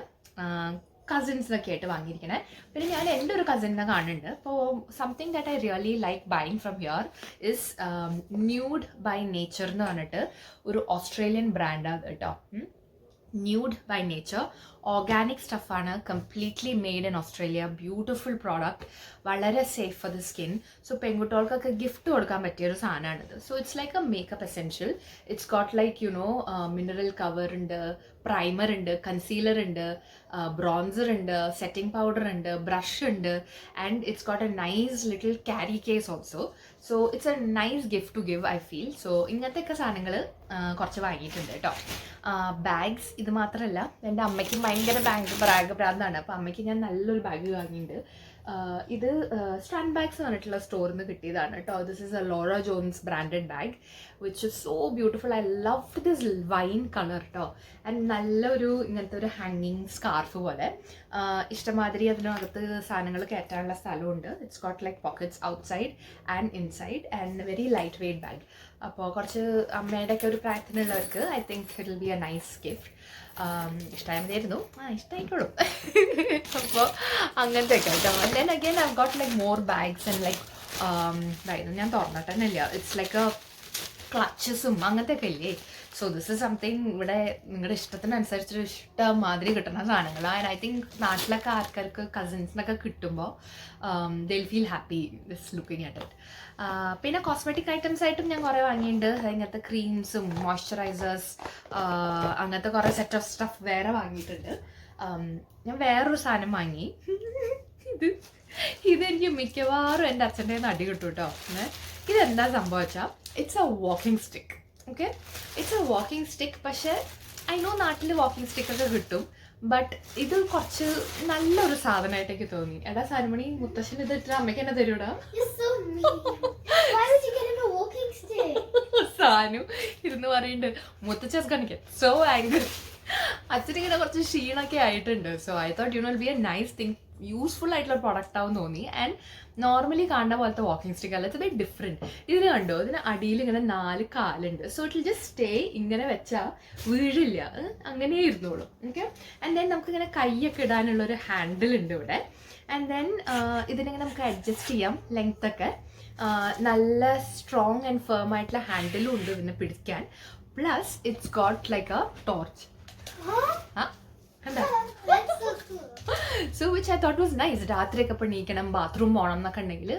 കസിൻസിനൊക്കെ ആയിട്ട് വാങ്ങിയിരിക്കണേ. പിന്നെ ഞാൻ എൻ്റെ ഒരു കസിനെ കാണുന്നുണ്ട്. അപ്പോൾ something that I really like buying from here is Nude by Nature എന്ന് പറഞ്ഞിട്ട് ഒരു ഓസ്ട്രേലിയൻ ബ്രാൻഡാണ് കേട്ടോ. ന്യൂഡ് ബൈ നേച്ചർ ഓർഗാനിക് സ്റ്റഫാണ്, completely made in Australia. Beautiful product, വളരെ safe for the skin. So പെൺകുട്ടികൾക്കൊക്കെ ഗിഫ്റ്റ് കൊടുക്കാൻ പറ്റിയൊരു സാധനമാണിത്. So it's like a makeup essential. It's got like mineral cover ഉണ്ട്, പ്രൈമർ ഉണ്ട്, കൺസീലർ ഉണ്ട്, ബ്രോൺസർ ഉണ്ട്, സെറ്റിംഗ് പൗഡർ ഉണ്ട്, ബ്രഷ് ഉണ്ട്, and it's got A nice little carry case also. So it's a nice gift to give I feel. So ഇങ്ങനത്തെയൊക്കെ സാധനങ്ങൾ കുറച്ച് വാങ്ങിയിട്ടുണ്ട് കേട്ടോ. ബാഗ്സ് ഇത് മാത്രമല്ല, എൻ്റെ അമ്മയ്ക്കും ഭയങ്കര ബാഗ് പ്രാന്താണ്. അപ്പോൾ അമ്മയ്ക്ക് ഞാൻ നല്ലൊരു ബാഗ് വാങ്ങിയിട്ടുണ്ട്. ഇത് സ്റ്റാൻഡ് ബാഗ്സ് പറഞ്ഞിട്ടുള്ള സ്റ്റോറിൽ നിന്ന് കിട്ടിയതാണ് കേട്ടോ. This is a Laura Jones branded bag which is so beautiful. I love this wine colour കേട്ടോ. ആൻഡ് നല്ലൊരു ഇങ്ങനത്തെ ഒരു ഹാങ്ങിങ് സ്കാർഫ് പോലെ ഇഷ്ടമാതിരി അതിനകത്ത് സാധനങ്ങൾ കയറ്റാനുള്ള സ്ഥലമുണ്ട്. It's got like pockets outside and inside and very light weight bag. അപ്പോൾ കുറച്ച് അമ്മയുടെയൊക്കെ ഒരു പ്രായത്തിനുള്ളവർക്ക് I think it will be a nice gift. ഇഷ്ടമായി മതിയായിരുന്നു. ഇഷ്ടമായിക്കോളും. അപ്പോൾ അങ്ങനത്തെയൊക്കെ കേട്ടോ. And then again I got like more bags and like ഇതായിരുന്നു, ഞാൻ തുറന്നിട്ട് തന്നെ ഇല്ല. ഇറ്റ്സ് ലൈക്ക് എ ക്ലച്ചസും അങ്ങനത്തെയൊക്കെ ഇല്ലേ. സോ ദിസ് ഇസ് സംതിങ് ഇവിടെ നിങ്ങളുടെ ഇഷ്ടത്തിനനുസരിച്ച് ഇഷ്ടം മാതിരി കിട്ടുന്ന സാധനങ്ങൾ. ആൻഡ് ഐ തിങ്ക് നാട്ടിലൊക്കെ ആൾക്കാർക്ക് കസിൻസിനൊക്കെ കിട്ടുമ്പോൾ they will feel happy this looking at it. പിന്നെ കോസ്മെറ്റിക് ഐറ്റംസ് ആയിട്ടും ഞാൻ കുറേ വാങ്ങിയിട്ടുണ്ട്. ഇങ്ങനത്തെ ക്രീംസും മോയ്സ്ചറൈസേഴ്സ് അങ്ങനത്തെ കുറേ സെറ്റ് ഓഫ് സ്റ്റഫ് വേറെ വാങ്ങിയിട്ടുണ്ട്. ഞാൻ വേറൊരു സാധനം വാങ്ങി. ഇതെനിക്ക് മിക്കവാറും എൻ്റെ അച്ഛൻ്റെ നിന്ന് അടി കിട്ടും കേട്ടോ. ഇതെന്താ സംഭവിച്ചാൽ it's A walking stick. Okay, it's A walking stick. പക്ഷേ ഐ നോ നാട്ടിൽ വാക്കിംഗ് സ്റ്റിക്കൊക്കെ കിട്ടും, ബട്ട് ഇത് കുറച്ച് നല്ലൊരു സാധനമായിട്ടൊക്കെ തോന്നി. എടാ സാനുമണി, മുത്തശ്ശൻ ഇത് ഇട്ടിട്ട് അമ്മയ്ക്ക് എന്നെ തരൂടാ? സാനു ഇരുന്ന് പറയുന്നുണ്ട് മുത്തച്ഛസ് കാണിക്കാൻ സോ ആംഗ്രി. അച്ഛനിങ്ങനെ കുറച്ച് ക്ഷീണൊക്കെ ആയിട്ടുണ്ട്. So I thought you will be a nice thing, useful ആയിട്ടുള്ള പ്രൊഡക്റ്റ് ആവും തോന്നി. ആൻഡ് നോർമലി കാണുന്ന പോലത്തെ വാക്കിംഗ് സ്റ്റിക്ക് അല്ല, ഇറ്റ്സ് ബൈ ഡിഫറെൻറ്റ്. ഇതിന് കണ്ടോ, ഇതിന് അടിയിൽ ഇങ്ങനെ 4 കാലുണ്ട്. So it will just stay, ഇങ്ങനെ വെച്ചാൽ വീഴില്ല, അങ്ങനെ ഇരുന്നോളും. ഓക്കെ, ആൻഡ് ദെൻ നമുക്കിങ്ങനെ കൈയൊക്കെ ഇടാനുള്ളൊരു ഹാൻഡിൽ ഉണ്ട് ഇവിടെ. ആൻഡ് ദെൻ ഇതിനിങ്ങനെ നമുക്ക് അഡ്ജസ്റ്റ് ചെയ്യാം ലെങ്ത് ഒക്കെ. നല്ല സ്ട്രോങ് ആൻഡ് ഫേം ആയിട്ടുള്ള ഹാൻഡിലും ഉണ്ട് ഇതിനെ പിടിക്കാൻ. Plus it's got like a torch. So which I thought was nice. രാത്രിയൊക്കെ ഇപ്പോൾ എണീക്കണം, ബാത്റൂം പോകണം എന്നൊക്കെ ഉണ്ടെങ്കിൽ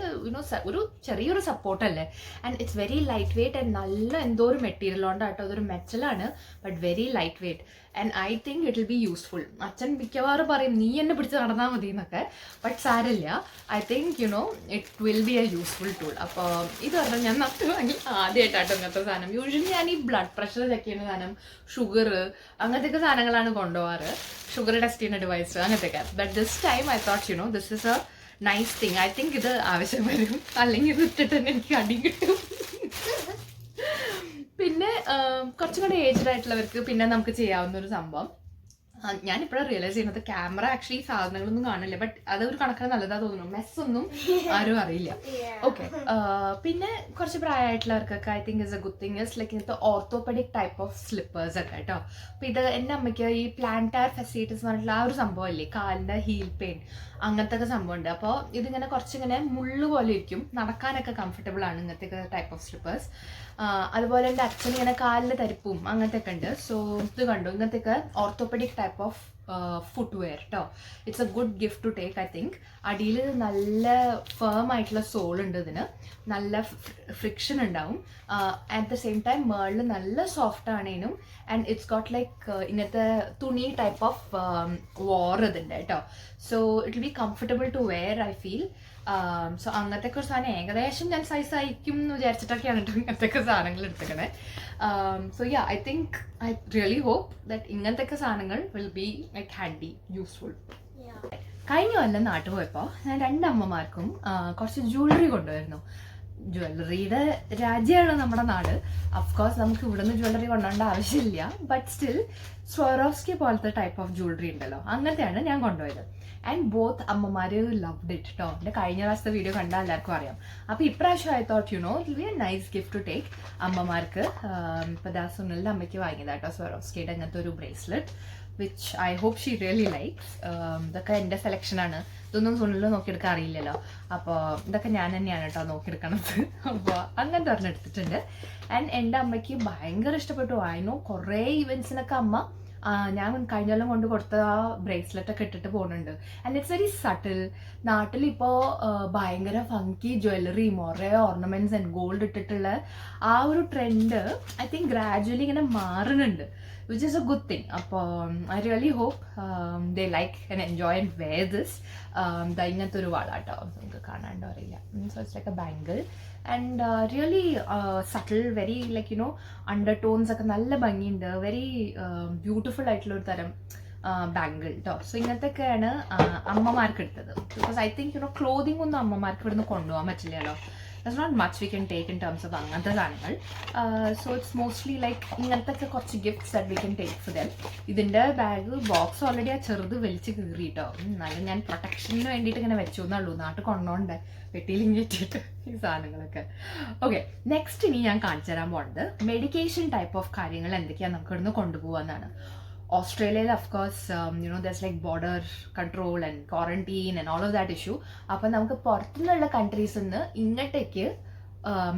ഒരു ചെറിയൊരു സപ്പോർട്ടല്ലേ. And it's very light weight and നല്ല എന്തോ ഒരു മെറ്റീരിയൽ കൊണ്ടാട്ടോ, അതൊരു മെറ്റലാണ്, but very light weight. And I think it will be useful. അച്ഛൻ മിക്കവാറും പറയും നീ എന്നെ പിടിച്ച് നടന്നാൽ മതി എന്നൊക്കെ, ബട്ട് സാരമില്ല. I think it will be A useful tool. അപ്പോൾ ഇത് പറഞ്ഞാൽ ഞാൻ നട്ടു വാങ്ങി ആദ്യമായിട്ടാട്ടോ ഇങ്ങനത്തെ സാധനം. യൂഷ്വലി ഞാൻ ഈ ബ്ലഡ് പ്രഷർ ചെക്ക് ചെയ്യുന്ന സാധനം, ഷുഗർ അങ്ങനത്തെയൊക്കെ സാധനങ്ങളാണ് കൊണ്ടുപോകാറ്, ഷുഗർ ടെസ്റ്റ് ചെയ്യുന്ന ഡിവൈസ് അങ്ങനത്തെയൊക്കെ. But this time I thought this is A nice thing. I think ഇത് ആവശ്യം വരും, അല്ലെങ്കിൽ ഇത് ഇട്ടിട്ട് തന്നെ എനിക്ക് അടി കിട്ടും. പിന്നെ കുറച്ചും കൂടെ ഏജ്ഡ് ആയിട്ടുള്ളവർക്ക് പിന്നെ നമുക്ക് ചെയ്യാവുന്ന ഒരു സംഭവം, ഞാനിപ്പോഴാണ് റിയലൈസ് ചെയ്യുന്നത്, ക്യാമറ ആക്ച്വലി സാധനങ്ങളൊന്നും കാണില്ല, ബട്ട് അതൊരു കണക്കിന് നല്ലതാ തോന്നുന്നു. മെസ്സൊന്നും ആരും അറിയില്ല. ഓക്കെ, പിന്നെ കുറച്ച് പ്രായമായിട്ടുള്ളവർക്കൊക്കെ I think is a good thing is like ഇങ്ങനത്തെ ഓർത്തോപെഡിക് ടൈപ്പ് ഓഫ് സ്ലിപ്പേഴ്സ് ഒക്കെ കേട്ടോ. അപ്പോൾ ഇത് എൻ്റെ അമ്മയ്ക്ക് ഈ പ്ലാന്റാർ ഫെസിലിറ്റീസ് എന്ന് പറഞ്ഞിട്ടുള്ള ആ ഒരു സംഭവം ഇല്ലേ, കാലിൻ്റെ ഹീൽ പെയിൻ അങ്ങനത്തെ ഒക്കെ സംഭവം ഉണ്ട്. അപ്പോൾ ഇതിങ്ങനെ കുറച്ചിങ്ങനെ മുള്ളു പോലെ ഇരിക്കും, നടക്കാനൊക്കെ കംഫർട്ടബിൾ ആണ് ഇങ്ങനത്തെ ടൈപ്പ് ഓഫ് സ്ലിപ്പേഴ്സ്. അതുപോലെ എൻ്റെ അച്ഛൻ ഇങ്ങനെ കാലിൻ്റെ തരിപ്പും അങ്ങനത്തെ ഒക്കെ ഉണ്ട്. സോ ഇത് കണ്ടു, ഇങ്ങനത്തെ orthopaedic type of footwear കേട്ടോ. It's a good gift to take. I think അടിയിൽ നല്ല ഫേം ആയിട്ടുള്ള സോൾ ഉണ്ട്, ഇതിന് നല്ല ഫ്രിക്ഷൻ ഉണ്ടാവും. അറ്റ് ദ സെയിം ടൈം മേളിൽ നല്ല സോഫ്റ്റ് ആണേനും. ആൻഡ് ഇറ്റ്സ് ഗോട്ട് ലൈക്ക് ഇങ്ങനത്തെ തുണി ടൈപ്പ് ഓഫ് വാർ ഇതുണ്ട് കേട്ടോ. So it will be comfortable to wear I feel. So അങ്ങനത്തെ ഒക്കെ ഒരു സാധനം ഏകദേശം ഞാൻ സൈസ് അയക്കും എന്ന് വിചാരിച്ചിട്ടൊക്കെയാണ് കേട്ടോ ഇങ്ങനത്തെ ഒക്കെ സാധനങ്ങൾ എടുത്തേക്കണേ. So yeah, I think I really hope that ഇങ്ങനത്തെ ഒക്കെ സാധനങ്ങൾ will be like handy, useful. കഴിഞ്ഞ കൊല്ലം നാട്ടിൽ പോയപ്പോൾ ഞാൻ 2 അമ്മമാർക്കും കുറച്ച് ജ്വല്ലറി കൊണ്ടുവരുന്നു. ജ്വല്ലറിയുടെ രാജ്യമാണ് നമ്മുടെ നാട്. അഫ്കോഴ്സ് നമുക്ക് ഇവിടുന്ന് ജ്വല്ലറി കൊണ്ടുപോകേണ്ട ആവശ്യമില്ല, ബട്ട് സ്റ്റിൽ സ്വറോസ്കി പോലത്തെ ടൈപ്പ് ഓഫ് ജ്വല്ലറി ഉണ്ടല്ലോ, അങ്ങനത്തെയാണ് ഞാൻ കൊണ്ടുപോയത്. ആൻഡ് ബോത്ത് അമ്മമാർ ലവ്ഡ് ഇറ്റ് കേട്ടോ. എൻ്റെ കഴിഞ്ഞ പ്രാവശ്യത്തെ വീഡിയോ കണ്ടാൽ എല്ലാവർക്കും അറിയാം. അപ്പോൾ ഇപ്രാവശ്യം I thought it be a nice gift to take അമ്മമാർക്ക്. ഇപ്പോൾ സുനിലിൻ്റെ അമ്മയ്ക്ക് വാങ്ങിയതാണ് കേട്ടോ സ്വറോസ്കിയുടെ അങ്ങനത്തെ ഒരു bracelet, which I hope she really likes. ഇതൊക്കെ എൻ്റെ സെലക്ഷനാണ്, ഇതൊന്നും സുനിൽ നോക്കിയെടുക്കാൻ അറിയില്ലല്ലോ. അപ്പോൾ ഇതൊക്കെ ഞാൻ തന്നെയാണ് കേട്ടോ നോക്കിയെടുക്കണത്. അപ്പോൾ അങ്ങനത്തെ ഒരെണ്ണം എടുത്തിട്ടുണ്ട്. ആൻഡ് എൻ്റെ അമ്മയ്ക്ക് ഭയങ്കര ഇഷ്ടപ്പെട്ടു. ആയിരുന്നു കുറേ ഇവൻറ്റ്സിനൊക്കെ അമ്മ ഞാൻ കഴിഞ്ഞ കൊല്ലം കൊണ്ട് കൊടുത്ത ആ ബ്രേസ്ലെറ്റ് ഒക്കെ ഇട്ടിട്ട് പോകുന്നുണ്ട്. And it's very subtle. നാട്ടിലിപ്പോൾ ഭയങ്കര ഫങ്കി ജ്വല്ലറി, കുറേ ഓർണമെന്റ്സ് ആൻഡ് ഗോൾഡ് ഇട്ടിട്ടുള്ള ആ ഒരു ട്രെൻഡ് ഐ തിങ്ക് ഗ്രാജുവലി ഇങ്ങനെ മാറുന്നുണ്ട്, which is a good thing. I really hope they like and enjoy and wear this. ഇങ്ങനത്തെ ഒരു വളാട്ടോ, നമുക്ക് കാണാണ്ടോ അറിയില്ല. So it's like a bangle and really subtle, very like undertones ഒക്കെ നല്ല ഭംഗിയുണ്ട്. വെരി ബ്യൂട്ടിഫുൾ ആയിട്ടുള്ള ഒരു തരം ബാംഗിൾ കേട്ടോ. സോ ഇങ്ങനത്തെയൊക്കെയാണ് അമ്മമാർക്ക് എടുത്തത്. ബിക്കോസ് ഐ തിങ്ക് ക്ലോതിങ് ഒന്നും അമ്മമാർക്ക് ഇവിടുന്ന് കൊണ്ടുപോകാൻ പറ്റില്ലല്ലോ. There's not much we can take in terms of അങ്ങനത്തെ സാധനങ്ങൾ. So it's mostly like ഇങ്ങനത്തെ കുറച്ച് gifts that we can take for them. ഇതിൻ്റെ ബാഗ് ബോക്സ് ഓൾറെഡി ആ ചെറുത് വലിച്ച് കീറി കേട്ടോ. എന്നാലും ഞാൻ പ്രൊട്ടക്ഷന് വേണ്ടിയിട്ട് ഇങ്ങനെ വെച്ചു എന്നുള്ളൂ, നാട്ടിൽ കൊണ്ടുപോകണ്ടേ വെട്ടിയിലിങ്ങി വെച്ചിട്ട് ഈ സാധനങ്ങളൊക്കെ. ഓക്കെ, നെക്സ്റ്റ് ഇനി ഞാൻ കാണിച്ചു തരാൻ പോകുന്നത് മെഡിക്കേഷൻ ടൈപ്പ് ഓഫ് കാര്യങ്ങൾ എന്തൊക്കെയാണ് നമുക്ക് ഇവിടുന്ന് കൊണ്ടുപോകാമെന്നാണ്. ഓസ്ട്രേലിയയിൽ അഫ്കോഴ്സ് ദർസ് like border control and quarantine and all of that issue. അപ്പം നമുക്ക് പുറത്തുനിന്നുള്ള കൺട്രീസിൽ നിന്ന് ഇങ്ങോട്ടേക്ക്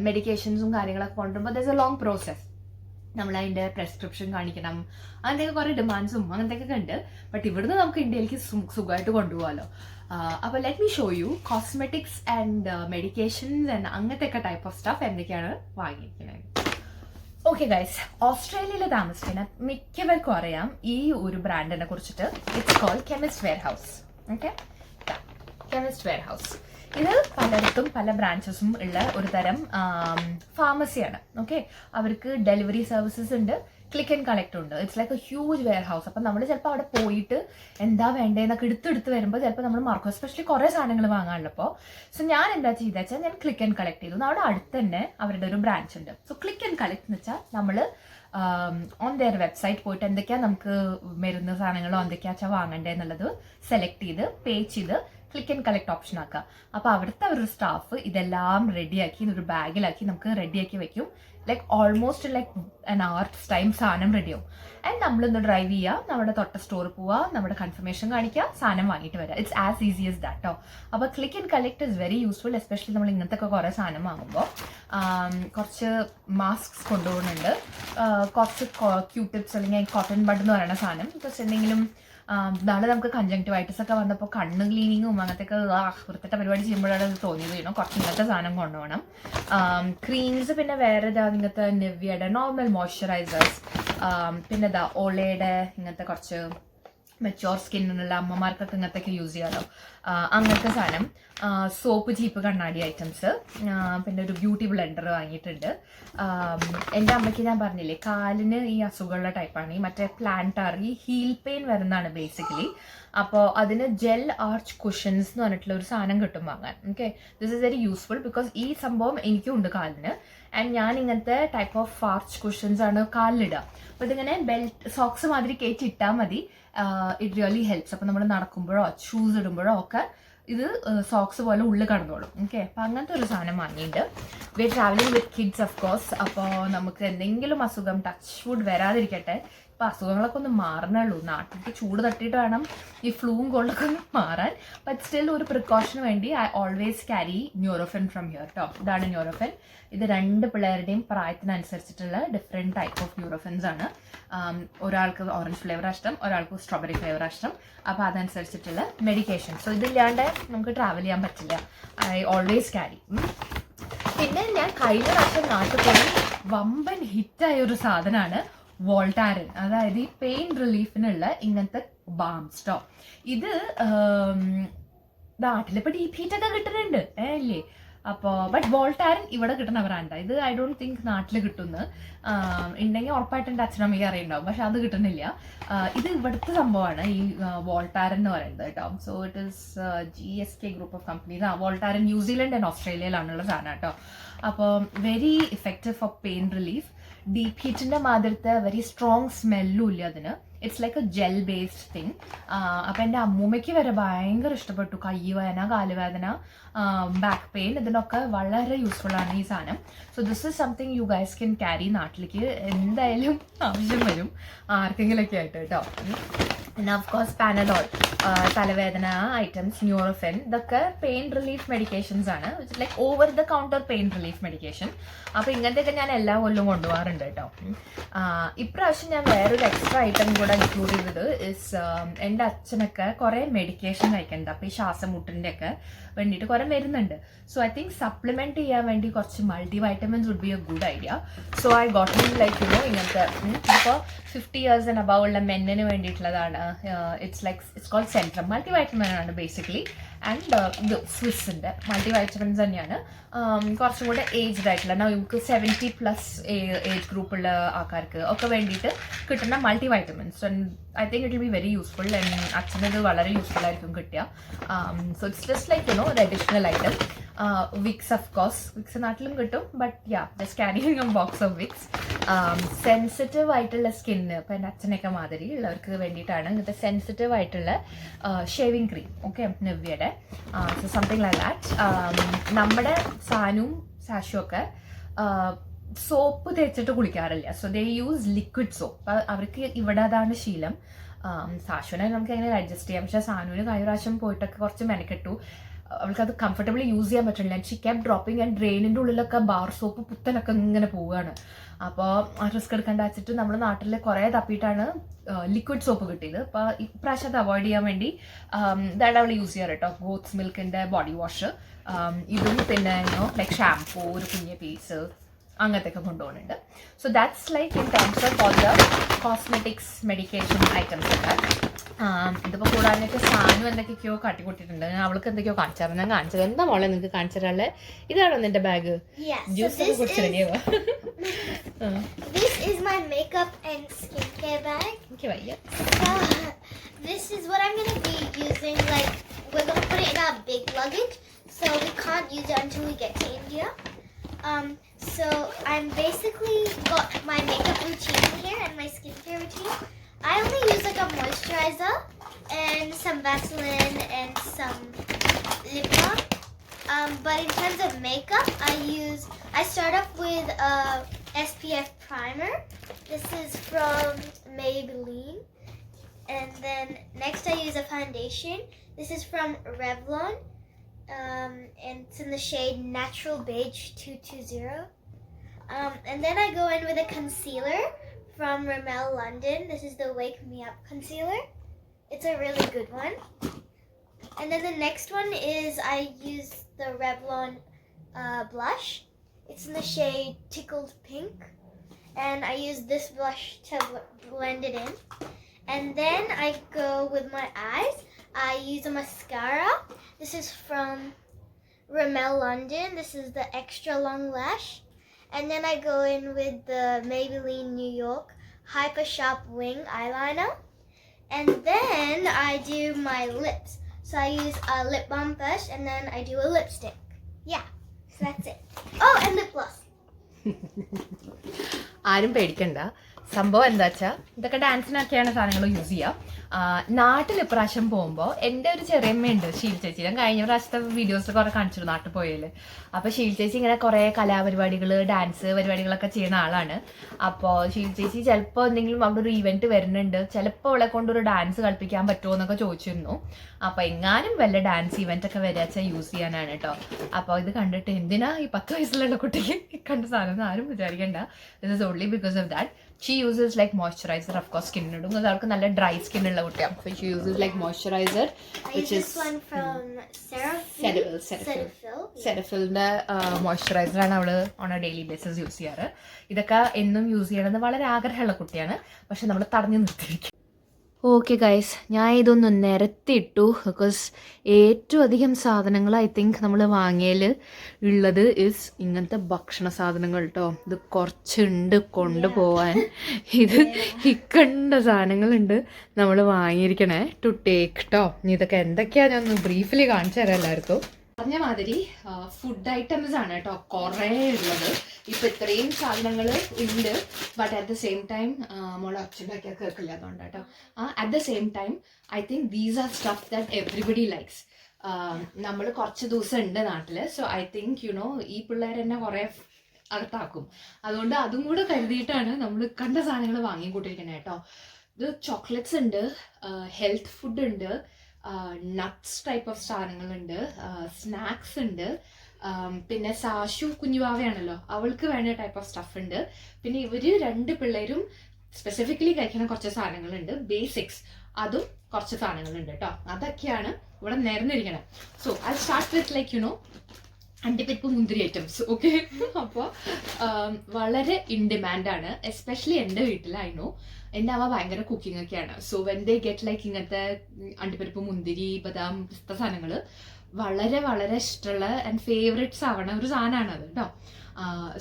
മെഡിക്കേഷൻസും കാര്യങ്ങളൊക്കെ കൊണ്ടുവരുമ്പോൾ ദർസ് എ ലോങ് പ്രോസസ്. നമ്മളതിൻ്റെ പ്രെസ്ക്രിപ്ഷൻ കാണിക്കണം, അങ്ങനത്തെയൊക്കെ കുറേ ഡിമാൻഡ്സും അങ്ങനത്തെയൊക്കെ ഉണ്ട്. ബട്ട് ഇവിടുന്ന് നമുക്ക് ഇന്ത്യയിലേക്ക് സുഖമായിട്ട് കൊണ്ടുപോകാമല്ലോ. അപ്പോൾ let me show U cosmetics and medications and അങ്ങനത്തെയൊക്കെ ടൈപ്പ് ഓഫ് സ്റ്റഫ് എന്തൊക്കെയാണ് വാങ്ങിയിരിക്കുന്നത്. ഓക്കെ ഗൈസ്, ഓസ്ട്രേലിയയിൽ താമസിക്കുന്ന മിക്കവർക്കും അറിയാം ഈ ഒരു ബ്രാൻഡിനെ കുറിച്ചിട്ട്. It's called Chemist Warehouse. Okay, Chemist Warehouse. ഇത് പലയിടത്തും പല ബ്രാഞ്ചസും ഉള്ള ഒരു തരം ഫാർമസിയാണ്. ഓക്കെ, അവർക്ക് ഡെലിവറി സർവീസസ് ഉണ്ട്, ക്ലിക്ക് ആൻഡ് കളക്ട് ഉണ്ട്. It's like a huge warehouse. അപ്പം നമ്മൾ ചിലപ്പോൾ അവിടെ പോയിട്ട് എന്താ വേണ്ടതെന്നൊക്കെ എടുത്തെടുത്ത് വരുമ്പോൾ ചിലപ്പോൾ നമ്മൾ മറക്കും, എസ്പെഷ്യലി കുറേ സാധനങ്ങൾ വാങ്ങാനുള്ളപ്പോൾ. സോ ഞാൻ എന്താ ചെയ്തെന്ന് വെച്ചാൽ ഞാൻ ക്ലിക്ക് ആൻഡ് കളക്ട് ചെയ്തു. അവിടെ അടുത്ത് തന്നെ അവരുടെ ഒരു ബ്രാഞ്ച് ഉണ്ട്. സോ ക്ലിക്ക് ആൻഡ് കളക്ട് എന്ന് വെച്ചാൽ നമ്മൾ ഓൺ ദെയർ വെബ്സൈറ്റ് പോയിട്ട് എന്തൊക്കെയാണ് നമുക്ക് മരുന്ന് സാധനങ്ങളോ എന്തൊക്കെയാച്ചാൽ വാങ്ങണ്ടേ എന്നുള്ളത് സെലക്ട് ചെയ്ത് പേ ചെയ്ത് ക്ലിക്ക് ആൻഡ് കളക്ട് ഓപ്ഷൻ ആക്കുക. അപ്പോൾ അവിടുത്തെ ഒരു സ്റ്റാഫ് ഇതെല്ലാം റെഡിയാക്കി ഒരു ബാഗിലാക്കി നമുക്ക് റെഡിയാക്കി വെക്കും. Like almost like an hours time സാധനം റെഡിയാവും. ആൻഡ് നമ്മളൊന്ന് ഡ്രൈവ് ചെയ്യുക, നമ്മുടെ തൊട്ട സ്റ്റോറിൽ പോവുക, നമ്മുടെ കൺഫർമേഷൻ കാണിക്കുക, സാധനം വാങ്ങിയിട്ട് വരിക. It's as easy as that. അപ്പോൾ click and collect is very useful, especially നമ്മൾ ഇങ്ങനത്തെ ഒക്കെ കുറേ സാധനം വാങ്ങുമ്പോൾ. കുറച്ച് മാസ്ക്സ് കൊണ്ടുപോകുന്നുണ്ട്, കുറച്ച് ക്യൂട്ടിപ്സ് അല്ലെങ്കിൽ കോട്ടൺ ബഡ് എന്ന് പറയുന്ന സാധനം. ബിക്കോസ് എന്തെങ്കിലും നാളെ നമുക്ക് കൺജങ്ക്റ്റിവൈറ്റിസ് ഒക്കെ വന്നപ്പോൾ കണ്ണ് ക്ലീനിങ്ങും അങ്ങനത്തെയൊക്കെ വൃത്തിട്ട പരിപാടി ചെയ്യുമ്പോഴാണ് അത് തോന്നിയത് കുറച്ച് ഇങ്ങനത്തെ സാധനം കൊണ്ടുപോകണം. ക്രീംസ് പിന്നെ വേറെ ഇങ്ങനത്തെ നിവ്യയുടെ നോർമൽ മോയ്സ്ചറൈസേഴ്സ്, പിന്നെ ഓളയുടെ ഇങ്ങനത്തെ കുറച്ച് മെച്യൂർ സ്കിന്നിനുള്ള അമ്മമാർക്കൊക്കെ ഇങ്ങനത്തെയൊക്കെ യൂസ് ചെയ്യാമല്ലോ, അങ്ങനത്തെ സാധനം. സോപ്പ്, ചീപ്പ്, കണ്ണാടി ഐറ്റംസ്, പിന്നെ ഒരു ബ്യൂട്ടി ബ്ലെൻഡർ വാങ്ങിയിട്ടുണ്ട്. എൻ്റെ അമ്മയ്ക്ക് ഞാൻ പറഞ്ഞില്ലേ കാലിന് ഈ അസുഖമുള്ള ടൈപ്പാണ്, ഈ മറ്റേ പ്ലാന്റാർ ഈ ഹീൽ പെയിൻ വരുന്നതാണ് ബേസിക്കലി. അപ്പോൾ അതിന് ജെൽ ആർച്ച് കുഷൻസ് എന്ന് പറഞ്ഞിട്ടുള്ള ഒരു സാധനം കിട്ടും വാങ്ങാൻ. Okay, this is very useful because ഈ സംഭവം എനിക്കും ഉണ്ട് കാലിന്. ആൻഡ് ഞാൻ ഇങ്ങനത്തെ ടൈപ്പ് ഓഫ് ആർച്ച് കുഷൻസ് ആണ് കാലിലിടുക. അപ്പോൾ ഇതിങ്ങനെ ബെൽറ്റ് സോക്സ് മാതിരി കയറ്റി ഇട്ടാൽ മതി. It really helps. അപ്പോൾ നമ്മൾ നടക്കുമ്പോഴോ ഷൂസ് ഇടുമ്പോഴോ ഒക്കെ ഇത് സോക്സ് പോലെ ഉള്ളിൽ കടന്നോളും. ഓക്കെ, അപ്പം അങ്ങനത്തെ ഒരു സാധനം വാങ്ങിയിട്ടുണ്ട്. We travelling with kids of course. അപ്പോൾ നമുക്ക് എന്തെങ്കിലും അസുഖം ടച്ച് വുഡ് വരാതിരിക്കട്ടെ. ഇപ്പം അസുഖങ്ങളൊക്കെ ഒന്ന് മാറണുള്ളൂ, നാട്ടിലേക്ക് ചൂട് തട്ടിയിട്ട് വേണം ഈ ഫ്ലൂവും കൊണ്ടൊക്കെ ഒന്ന് മാറാൻ. ബട്ട് സ്റ്റിൽ ഒരു പ്രിക്കോഷന് വേണ്ടി I always carry Nurofen from here ട്ടോ. ഇതാണ് ന്യൂറോഫെൻ. ഇത് 2 പിള്ളേരുടെയും പ്രായത്തിനനുസരിച്ചിട്ടുള്ള ഡിഫറെൻറ്റ് ടൈപ്പ് ഓഫ് ന്യൂറോഫെൻസ് ആണ്. ഒരാൾക്ക് ഓറഞ്ച് ഫ്ലേവർ ഇഷ്ടം, ഒരാൾക്ക് സ്ട്രോബെറി ഫ്ലേവർ ഇഷ്ടം. അപ്പോൾ അതനുസരിച്ചിട്ടുള്ള മെഡിക്കേഷൻ. സോ ഇതില്ലാണ്ട് നമുക്ക് ട്രാവൽ ചെയ്യാൻ പറ്റില്ല. I always carry. പിന്നെ ഞാൻ കഴിഞ്ഞ പ്രാവശ്യം നാട്ടിൽ പോയി വമ്പൻ ഹിറ്റായ ഒരു സാധനമാണ് വോൾട്ടാരൻ. അതായത് ഈ പെയിൻ റിലീഫിനുള്ള ഇങ്ങനത്തെ ബാംസ് ട്ടോ. ഇത് നാട്ടിലിപ്പോൾ ഡീപ് ഹീറ്റ് ഒക്കെ കിട്ടുന്നുണ്ട് അല്ലേ. അപ്പോൾ ബട്ട് വോൾട്ടാരൻ ഇവിടെ കിട്ടുന്ന ബ്രാൻഡാണ്. ഇത് ഐ ഡോണ്ട് തിങ്ക് നാട്ടിൽ കിട്ടുന്നു. ഉണ്ടെങ്കിൽ ഉറപ്പായിട്ട് എൻ്റെ അച്ഛനമ്മയ്ക്ക് അറിയുണ്ടാവും, പക്ഷെ അത് കിട്ടുന്നില്ല. ഇത് ഇവിടുത്തെ സംഭവമാണ് ഈ വോൾട്ടാരൻ എന്ന് പറയുന്നത് കേട്ടോ. So it is GSK group of companies. Voltaren New Zealand and ഓസ്ട്രേലിയയിലാണുള്ള സാധനം കേട്ടോ. അപ്പോൾ very effective for pain relief. Deep ഹീറ്റിൻ്റെ മാതിരത്തെ വെരി സ്ട്രോങ് സ്മെല്ലും ഇല്ല അതിന്. It's like a gel based thing. അപ്പം എൻ്റെ അമ്മൂമ്മയ്ക്ക് വരെ ഭയങ്കര ഇഷ്ടപ്പെട്ടു. കൈ വേദന, കാലുവേദന, ബാക്ക് പെയിൻ, ഇതിനൊക്കെ വളരെ യൂസ്ഫുൾ ആണ് ഈ സാധനം. So this is something you guys can carry. നാട്ടിലേക്ക് എന്തായാലും ആവശ്യം വരും ആർക്കെങ്കിലൊക്കെ ആയിട്ട് കേട്ടോ. പിന്നെ ഓഫ് കോഴ്സ് പാനഡോൾ, തലവേദന ഐറ്റംസ്, ന്യൂറോഫെൻ, ഇതൊക്കെ പെയിൻ റിലീഫ് മെഡിക്കേഷൻസ് ആണ്. Like over the counter pain relief medication. അപ്പോൾ ഇങ്ങനത്തെയൊക്കെ ഞാൻ എല്ലാ കൊല്ലവും കൊണ്ടുപോകാറുണ്ട് കേട്ടോ. ഇപ്രാവശ്യം ഞാൻ വേറൊരു എക്സ്ട്രാ ഐറ്റം കൂടെ ഇൻക്ലൂഡ് ചെയ്തത് ഇസ് എൻ്റെ അച്ഛനൊക്കെ കുറേ മെഡിക്കേഷൻ കഴിക്കുന്നുണ്ട്. അപ്പോൾ ഈ ശ്വാസമുട്ടിൻ്റെ ഒക്കെ വേണ്ടിയിട്ട് കുറേ മരുന്നുണ്ട്. സോ ഐ തിങ്ക് സപ്ലിമെൻറ്റ് ചെയ്യാൻ വേണ്ടി കുറച്ച് multi vitamins would be a good idea. So I got like ഇങ്ങനത്തെ ഇപ്പോൾ 50 years and above ഉള്ള മെന്നിന് വേണ്ടിയിട്ടുള്ളതാണ്. It's called Centrum. Multi vitamin ആണ് ബേസിക്കലി. ആൻഡ് ഇത് സ്വിസ്സിൻ്റെ മൾട്ടി വൈറ്റമിൻസ് തന്നെയാണ്. കുറച്ചും കൂടെ ഏജ്ഡ് ആയിട്ടുള്ള നമുക്ക് 70+ ഏജ് ഗ്രൂപ്പുള്ള ആൾക്കാർക്ക് ഒക്കെ വേണ്ടിയിട്ട് കിട്ടുന്ന multi vitamins. I think it will be very useful. അച്ഛനത് വളരെ യൂസ്ഫുൾ ആയിരിക്കും കിട്ടുക. സോ ഇറ്റ്സ് ജസ്റ്റ് ലൈക്ക് ഒരു additional item. Vicks of course, Vicks നാട്ടിലും കിട്ടും. But just carrying a box of Vicks. Sensitive ആയിട്ടുള്ള സ്കിന്ന്, ഇപ്പം എൻ്റെ അച്ഛനൊക്കെ മാതിരി ഉള്ളവർക്ക് വേണ്ടിയിട്ടാണ് ഇങ്ങനത്തെ സെൻസിറ്റീവ് ആയിട്ടുള്ള ഷേവിങ് ക്രീം. ഓക്കെ, നിവ്യയുടെ. So something like that. നമ്മുടെ സാനും സാഷും ഒക്കെ സോപ്പ് തേച്ചിട്ട് കുളിക്കാറില്ല. So they use liquid soap. അവർക്ക് ഇവിടെ അതാണ് ശീലം. സാഷുവിനെ നമുക്ക് എങ്ങനെ അഡ്ജസ്റ്റ് ചെയ്യാം. പക്ഷേ സാനുവിന് കഴിഞ്ഞ പ്രാവശ്യം പോയിട്ടൊക്കെ കുറച്ച് മെനക്കെട്ടു. അവൾക്കത് കംഫർട്ടബിളി യൂസ് ചെയ്യാൻ പറ്റില്ല. ഷി ക്യാപ് ഡ്രോപ്പിംഗ് ആൻഡ് ഡ്രെയിനിൻ്റെ ഉള്ളിലൊക്കെ ബാർ സോപ്പ് പുത്തനൊക്കെ ഇങ്ങനെ പോവുകയാണ്. അപ്പോൾ ആ റിസ്ക് എടുക്കേണ്ട വെച്ചിട്ട് നമ്മൾ നാട്ടിൽ കുറേ തപ്പിയിട്ടാണ് ലിക്വിഡ് സോപ്പ് കിട്ടിയത്. അപ്പോൾ ഇപ്രാവശ്യം അത് അവോയ്ഡ് ചെയ്യാൻ വേണ്ടി ഇതാണ് അവൾ യൂസ് ചെയ്യാറ് കേട്ടോ. ഗോട്ട്സ് മിൽക്കിൻ്റെ ബോഡി വാഷ്, ഇതും പിന്നെ ലൈക്ക് ഷാംപൂ, ഒരു കുഞ്ഞ് പീസ്, അങ്ങനത്തെയൊക്കെ കൊണ്ടുപോകുന്നുണ്ട്. So that's like in terms of all the cosmetics medication items ഒക്കെ. ഇതിപ്പോൾ കൂടാനൊക്കെ സാധനം എന്തൊക്കെയോ കാട്ടിക്കൂട്ടിയിട്ടുണ്ട്. അവൾക്ക് എന്തൊക്കെയോ കാണിച്ചാൽ ഞാൻ കാണിച്ചത്. എന്താ മോളെ നിങ്ങൾക്ക് കാണിച്ചിട്ടുള്ളത്? ഇതാണോ നിന്റെ ബാഗ്? ജ്യൂസ് ഒക്കെ കുടിച്ച് റെഡിയാവാ. This is my makeup and skincare bag. എനിക്ക് വയ്യ. This is what I'm going to be using. Like, we're going to put it in our big luggage, so we can't use it until we get to India. So I'm basically got my makeup routine here and my skincare routine. I only use like a moisturizer and some Vaseline and some lip balm. But in terms of makeup, I start off with a SPF primer. This is from Maybelline. And then next I use a foundation. This is from Revlon. And it's in the shade Natural Beige 220. And then I go in with a concealer from Rimmel London. This is the Wake Me Up concealer. It's a really good one. And then the next one is I use the Revlon blush. It's in the shade Tickled Pink. And I use this blush to blend it in. And then I go with my eyes. I use a mascara. This is from Rimmel London. This is the extra long lash. And then I go in with the Maybelline New York Hyper Sharp Wing eyeliner. And then I do my lips. So I use a lip balm first and then I do a lipstick. Yeah, so that's it. Oh, and lip gloss. ആരും പേടിക്കണ്ട. സംഭവം എന്താ വെച്ചാൽ ഇതൊക്കെ ഡാൻസിനൊക്കെയാണ് സാധനങ്ങൾ യൂസ് ചെയ്യുക. നാട്ടിൽ ഇപ്രാവശ്യം പോകുമ്പോൾ എൻ്റെ ഒരു ചെറിയമ്മയുണ്ട്, ഷീൽ ചേച്ചി. ഞാൻ കഴിഞ്ഞ പ്രാവശ്യത്തെ വീഡിയോസ് കുറേ കാണിച്ചിരുന്നു നാട്ടിൽ പോയാൽ. അപ്പോൾ ഷീൽ ചേച്ചി ഇങ്ങനെ കുറേ കലാപരിപാടികൾ, ഡാൻസ് പരിപാടികളൊക്കെ ചെയ്യുന്ന ആളാണ്. അപ്പോൾ ഷീൽ ചേച്ചി ചിലപ്പോൾ എന്തെങ്കിലും അവിടെ ഒരു ഇവൻറ്റ് വരുന്നുണ്ട്, ചിലപ്പോൾ അവളെ കൊണ്ടൊരു ഡാൻസ് കളിപ്പിക്കാൻ പറ്റുമോ എന്നൊക്കെ ചോദിച്ചിരുന്നു. അപ്പോൾ എങ്ങാനും വല്ല ഡാൻസ് ഇവൻ്റ് ഒക്കെ വരാച്ചാൽ യൂസ് ചെയ്യാനാണ് കേട്ടോ. അപ്പോൾ ഇത് കണ്ടിട്ട് എന്തിനാ ഈ 10 വയസ്സിലുള്ള കുട്ടിക്ക് കണ്ട സാധനം ആരും വിചാരിക്കണ്ട. This is only because of that. She uses like moisturizer, of course, skin ഇടും. അവൾക്ക് നല്ല ഡ്രൈ സ്കിൻ ഉള്ള കുട്ടിയാണ്. So she uses like moisturizer, which is this one from Cetaphilന്റെ മോയ്സ്ചറൈസർ ആണ് അവള് on a daily basis use ചെയ്യാറ്. ഇതൊക്കെ എന്നും യൂസ് ചെയ്യണമെന്ന് വളരെ ആഗ്രഹമുള്ള കുട്ടിയാണ്, പക്ഷെ നമ്മൾ തടഞ്ഞു നിർത്തിയിരിക്കും. ഓക്കെ ഗൈസ്, ഞാൻ ഇതൊന്ന് നിരത്തിയിട്ടു. ബിക്കോസ് ഏറ്റവും അധികം സാധനങ്ങൾ ഐ തിങ്ക് നമ്മൾ വാങ്ങിയതിൽ ഉള്ളത് ഇസ് ഇങ്ങനത്തെ ഭക്ഷണ സാധനങ്ങൾ കേട്ടോ. ഇത് കുറച്ചുണ്ട് കൊണ്ടുപോകാൻ. ഇത് ഇക്കണ്ട സാധനങ്ങളുണ്ട് നമ്മൾ വാങ്ങിയിരിക്കണേ ടു ടേക്ക് കേട്ടോ. ഇതൊക്കെ എന്തൊക്കെയാണ് ഞാൻ ഒന്ന് ബ്രീഫ്ലി കാണിച്ചു തരാം എല്ലാവർക്കും. പറഞ്ഞ മാതിരി ഫുഡ് ഐറ്റംസ് ആണ് കേട്ടോ കുറേ ഉള്ളത്. ഇപ്പം ഇത്രയും സാധനങ്ങൾ ഉണ്ട്. But at the same time മോളെ ഒച്ചണ്ടാക്കിയാൽ കേൾക്കില്ല, അതുകൊണ്ട് കേട്ടോ. At the same time I think these are stuff that everybody likes. നമ്മൾ കുറച്ച് ദിവസം ഉണ്ട് നാട്ടിൽ. സോ ഐ തിങ്ക് ഈ പിള്ളേർ തന്നെ കുറേ അകത്താക്കും. അതുകൊണ്ട് അതും കൂടെ കരുതിയിട്ടാണ് നമ്മൾ കണ്ട സാധനങ്ങൾ വാങ്ങിക്കൂട്ടിരിക്കണേ കേട്ടോ. ഇത് ചോക്ലേറ്റ്സ് ഉണ്ട്, ഹെൽത്ത് ഫുഡ് ഉണ്ട്, നട്ട്സ് ടൈപ്പ് ഓഫ് സാധനങ്ങളുണ്ട്, സ്നാക്സ് ഉണ്ട്, പിന്നെ സാഷു കുഞ്ഞുവാവയാണല്ലോ, അവൾക്ക് വേണ്ട ടൈപ്പ് ഓഫ് സ്റ്റഫ് ഉണ്ട്. പിന്നെ ഇവർ 2 പിള്ളേരും സ്പെസിഫിക്കലി കഴിക്കുന്ന കുറച്ച് സാധനങ്ങളുണ്ട്, ബേസിക്സ്, അതും കുറച്ച് സാധനങ്ങളുണ്ട് കേട്ടോ. അതൊക്കെയാണ് ഇവിടെ നിരന്നിരിക്കണം. So I start with like അണ്ടിപ്പരിപ്പ് മുന്തിരി ഐറ്റംസ്. ഓക്കെ, അപ്പോൾ വളരെ ഇൻ ഡിമാൻഡാണ്, എസ്പെഷ്യലി എൻ്റെ വീട്ടിൽ. ഐ നോ എൻ്റെ അമ്മ ഭയങ്കര കുക്കിംഗ് ഒക്കെയാണ്. So when they get like ഇങ്ങനത്തെ അണ്ടിപ്പരിപ്പ്, മുന്തിരി, ബദാം, പിസ്ത സാധനങ്ങൾ വളരെ വളരെ ഇഷ്ടമുള്ള ആൻഡ് ഫേവറേറ്റ്സ് ആവണ ഒരു സാധനമാണ് അത് കേട്ടോ.